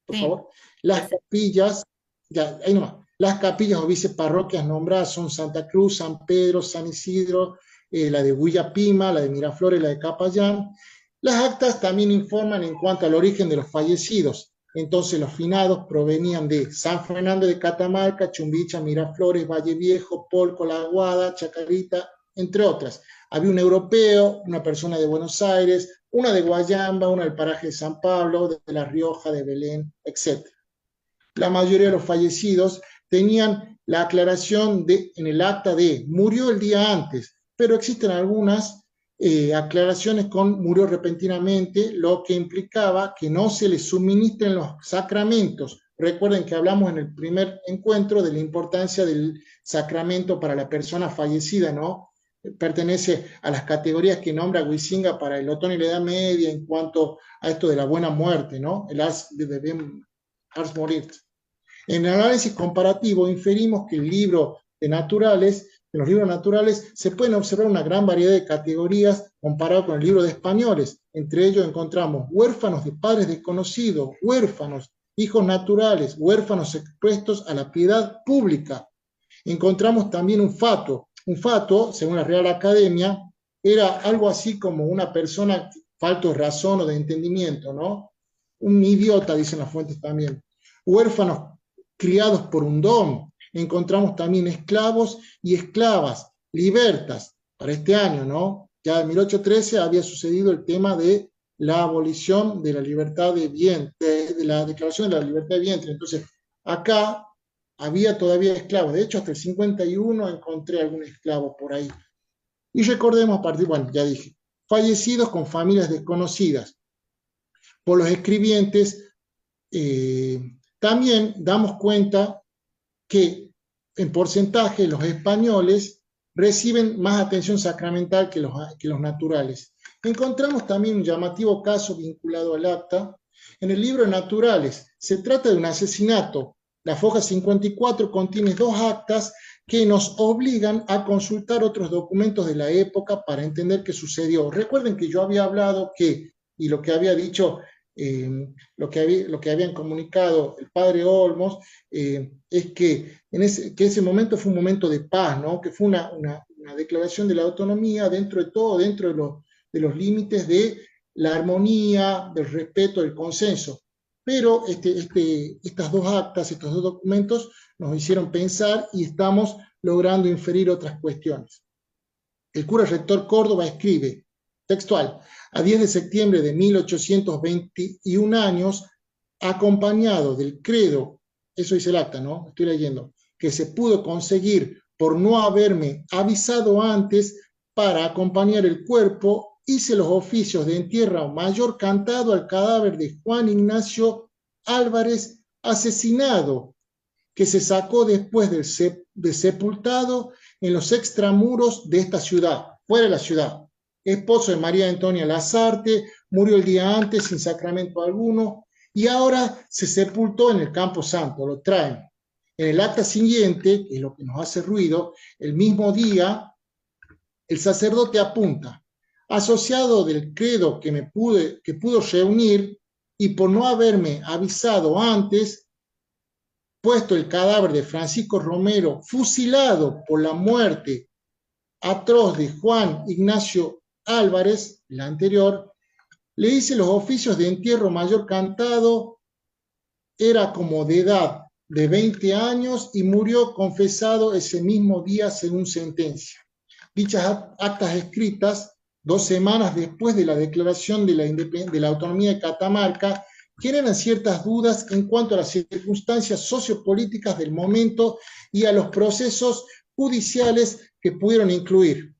por favor, las capillas, ya, ahí nomás, las capillas o viceparroquias nombradas son Santa Cruz, San Pedro, San Isidro, la de Huillapima, la de Miraflores, la de Capayán. Las actas también informan en cuanto al origen de los fallecidos. Entonces los finados provenían de San Fernando de Catamarca, Chumbicha, Miraflores, Valle Viejo, Polco, La Aguada, Chacarita, entre otras. Había un europeo, una persona de Buenos Aires, una de Guayamba, una del paraje de San Pablo, de La Rioja, de Belén, etc. La mayoría de los fallecidos tenían la aclaración en el acta de murió el día antes, pero existen algunas aclaraciones con murió repentinamente, lo que implicaba que no se les suministren los sacramentos. Recuerden que hablamos en el primer encuentro de la importancia del sacramento para la persona fallecida, ¿no? Pertenece a las categorías que nombra Huizinga para el otoño y la Edad Media en cuanto a esto de la buena muerte, ¿no? El ars morir. En el análisis comparativo inferimos que en los libros naturales se pueden observar una gran variedad de categorías comparado con el libro de españoles. Entre ellos encontramos huérfanos de padres desconocidos, huérfanos, hijos naturales, huérfanos expuestos a la piedad pública. Encontramos también un fato. Un fato, según la Real Academia, era algo así como una persona falto de razón o de entendimiento, ¿no? Un idiota, dicen las fuentes también. Huérfanos criados por un don. Encontramos también esclavos y esclavas, libertas, para este año, ¿no? Ya en 1813 había sucedido el tema de la abolición de la libertad de vientre, de la Declaración de la Libertad de Vientre. Entonces, acá había todavía esclavos. De hecho, hasta el 51 encontré algún esclavo por ahí. Y recordemos a partir, bueno, ya dije, fallecidos con familias desconocidas por los escribientes. También damos cuenta que en porcentaje los españoles reciben más atención sacramental que los naturales. Encontramos también un llamativo caso vinculado al acta. En el libro de Naturales se trata de un asesinato. La foja 54 contiene 2 actas que nos obligan a consultar otros documentos de la época para entender qué sucedió. Recuerden que yo había hablado y lo que había dicho, lo que habían comunicado el padre Olmos, es que ese momento fue un momento de paz, ¿no? Que fue una declaración de la autonomía dentro de todo, dentro de los límites de la armonía, del respeto, del consenso. Pero estas 2 actas, estos 2 documentos nos hicieron pensar y estamos logrando inferir otras cuestiones. El cura rector Córdoba escribe, textual, a 10 de septiembre de 1821 años, acompañado del credo, eso dice el acta, ¿no? Estoy leyendo, que se pudo conseguir por no haberme avisado antes para acompañar el cuerpo, hice los oficios de entierro mayor cantado al cadáver de Juan Ignacio Álvarez, asesinado, que se sacó después de sepultado en los extramuros de esta ciudad, fuera de la ciudad. Esposo de María Antonia Lazarte, murió el día antes sin sacramento alguno, y ahora se sepultó en el Campo Santo, lo traen. En el acta siguiente, que es lo que nos hace ruido, el mismo día, el sacerdote apunta, asociado del credo que pudo reunir, y por no haberme avisado antes, puesto el cadáver de Francisco Romero, fusilado por la muerte atroz de Juan Ignacio Álvarez, la anterior, le hice los oficios de entierro mayor cantado, era como de edad de 20 años y murió confesado ese mismo día según sentencia. Dichas actas escritas 2 semanas después de la declaración de la autonomía de Catamarca generan ciertas dudas en cuanto a las circunstancias sociopolíticas del momento y a los procesos judiciales que pudieron incluir.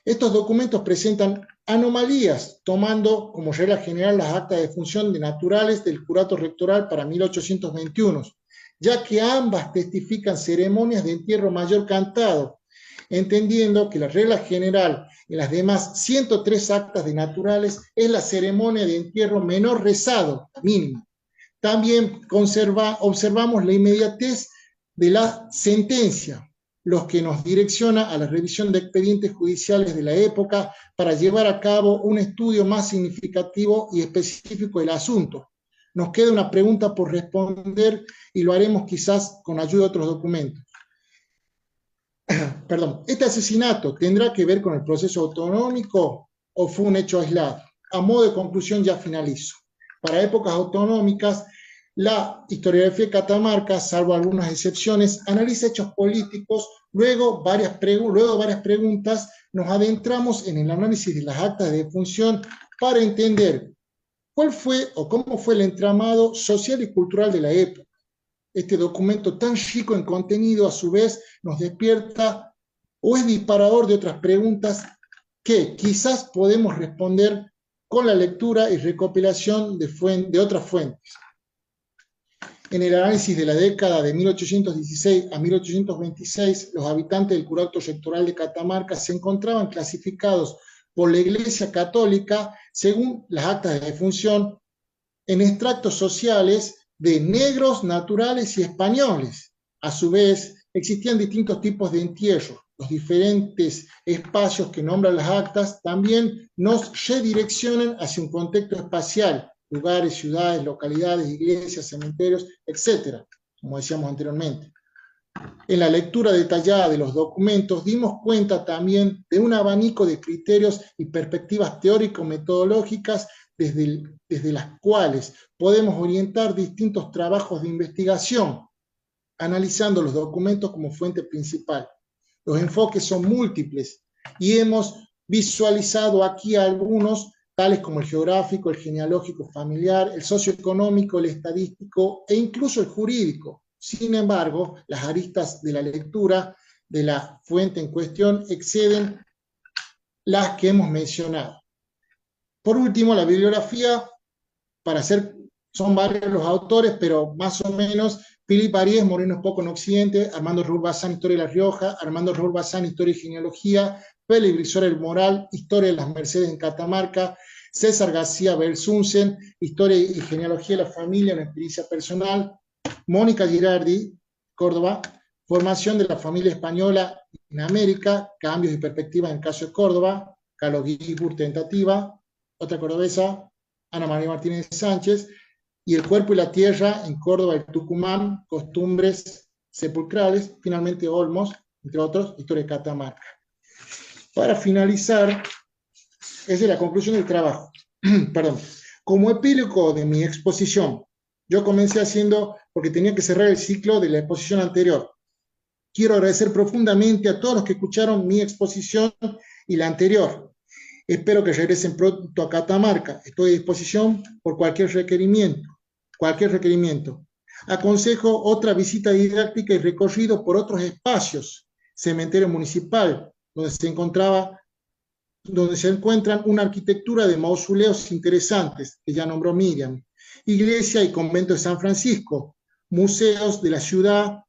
Estos documentos presentan anomalías, tomando como regla general las actas de función de naturales del curato rectoral para 1821, ya que ambas testifican ceremonias de entierro mayor cantado, entendiendo que la regla general en las demás 103 actas de naturales es la ceremonia de entierro menor rezado, mínima. También observamos la inmediatez de la sentencia, los que nos direcciona a la revisión de expedientes judiciales de la época para llevar a cabo un estudio más significativo y específico del asunto. Nos queda una pregunta por responder y lo haremos quizás con ayuda de otros documentos. Perdón, ¿este asesinato tendrá que ver con el proceso autonómico o fue un hecho aislado? A modo de conclusión ya finalizo. Para épocas autonómicas, la historiografía de Catamarca, salvo algunas excepciones, analiza hechos políticos, luego varias preguntas, nos adentramos en el análisis de las actas de defunción para entender cuál fue o cómo fue el entramado social y cultural de la época. Este documento tan rico en contenido, a su vez, nos despierta o es disparador de otras preguntas que quizás podemos responder con la lectura y recopilación de otras fuentes. En el análisis de la década de 1816 a 1826, los habitantes del curato rectoral de Catamarca se encontraban clasificados por la Iglesia Católica, según las actas de defunción, en extractos sociales de negros, naturales y españoles. A su vez, existían distintos tipos de entierro. Los diferentes espacios que nombran las actas también nos redireccionan hacia un contexto espacial, lugares, ciudades, localidades, iglesias, cementerios, etc., como decíamos anteriormente. En la lectura detallada de los documentos dimos cuenta también de un abanico de criterios y perspectivas teórico-metodológicas desde las cuales podemos orientar distintos trabajos de investigación, analizando los documentos como fuente principal. Los enfoques son múltiples y hemos visualizado aquí algunos tales como el geográfico, el genealógico familiar, el socioeconómico, el estadístico e incluso el jurídico. Sin embargo, las aristas de la lectura de la fuente en cuestión exceden las que hemos mencionado. Por último, la bibliografía, para hacer, son varios los autores, pero más o menos, Philip Arias, Morinos Poco en Occidente, Armando Raúl Bazán, Historia de La Rioja, Armando Raúl Bazán, Historia y Genealogía, Félix Brizuela el Moral, Historia de las Mercedes en Catamarca, César García Belsunsen, Historia y Genealogía de la Familia, una experiencia personal, Mónica Girardi, Córdoba, Formación de la Familia Española en América, Cambios y Perspectivas en el caso de Córdoba, Carlos Guibur, Tentativa, otra cordobesa, Ana María Martínez Sánchez, y El Cuerpo y la Tierra en Córdoba y Tucumán, Costumbres Sepulcrales, finalmente Olmos, entre otros, Historia de Catamarca. Para finalizar, esa es la conclusión del trabajo. Perdón. Como epílogo de mi exposición, yo comencé haciendo, porque tenía que cerrar el ciclo de la exposición anterior. Quiero agradecer profundamente a todos los que escucharon mi exposición y la anterior. Espero que regresen pronto a Catamarca. Estoy a disposición por cualquier requerimiento. Cualquier requerimiento. Aconsejo otra visita didáctica y recorrido por otros espacios. Cementerio municipal, donde se encuentran una arquitectura de mausoleos interesantes, que ya nombró Miriam. Iglesia y convento de San Francisco. Museos de la ciudad,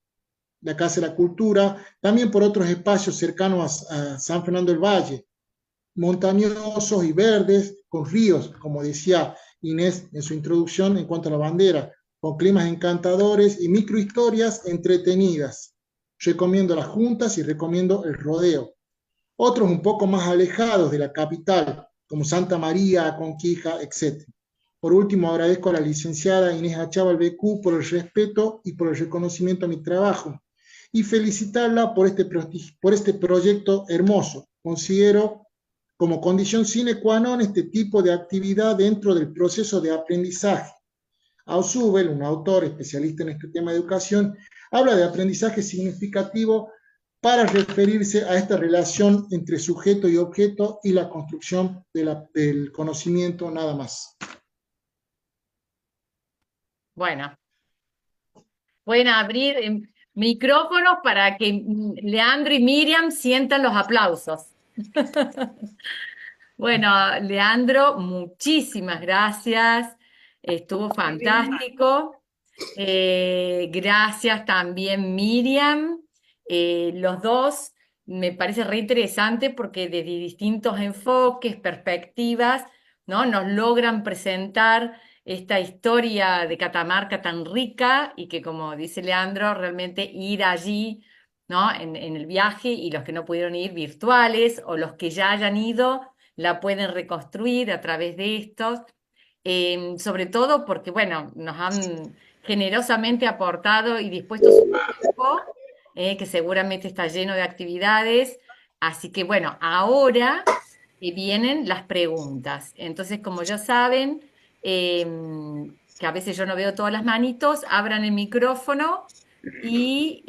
la Casa de la Cultura, también por otros espacios cercanos a San Fernando del Valle, montañosos y verdes, con ríos, como decía Inés en su introducción en cuanto a la bandera, con climas encantadores y microhistorias entretenidas. Recomiendo las juntas y recomiendo el rodeo. Otros un poco más alejados de la capital, como Santa María, Conquija, etc. Por último, agradezco a la licenciada Inés Achával Becú por el respeto y por el reconocimiento a mi trabajo y felicitarla por este proyecto hermoso. Considero como condición sine qua non este tipo de actividad dentro del proceso de aprendizaje. Ausubel, un autor especialista en este tema de educación, habla de aprendizaje significativo para referirse a esta relación entre sujeto y objeto y la construcción del conocimiento, nada más. Bueno, pueden abrir micrófonos para que Leandro y Miriam sientan los aplausos. Bueno, Leandro, muchísimas gracias. Estuvo fantástico. Gracias también, Miriam. Los dos me parece re interesante porque desde distintos enfoques, perspectivas, ¿no? Nos logran presentar esta historia de Catamarca tan rica y que, como dice Leandro, realmente ir allí, ¿no? En el viaje y los que no pudieron ir virtuales o los que ya hayan ido la pueden reconstruir a través de estos, sobre todo porque, bueno, nos han generosamente aportado y dispuesto su tiempo, que seguramente está lleno de actividades. Así que, bueno, ahora vienen las preguntas. Entonces, como ya saben, que a veces yo no veo todas las manitos, abran el micrófono y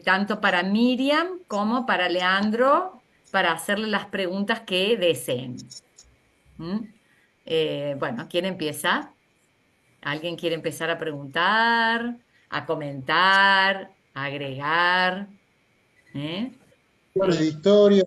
tanto para Miriam como para Leandro, para hacerle las preguntas que deseen. ¿Mm? Bueno, ¿quién empieza? ¿Alguien quiere empezar a preguntar, a comentar, a agregar? ¿Eh? De historia,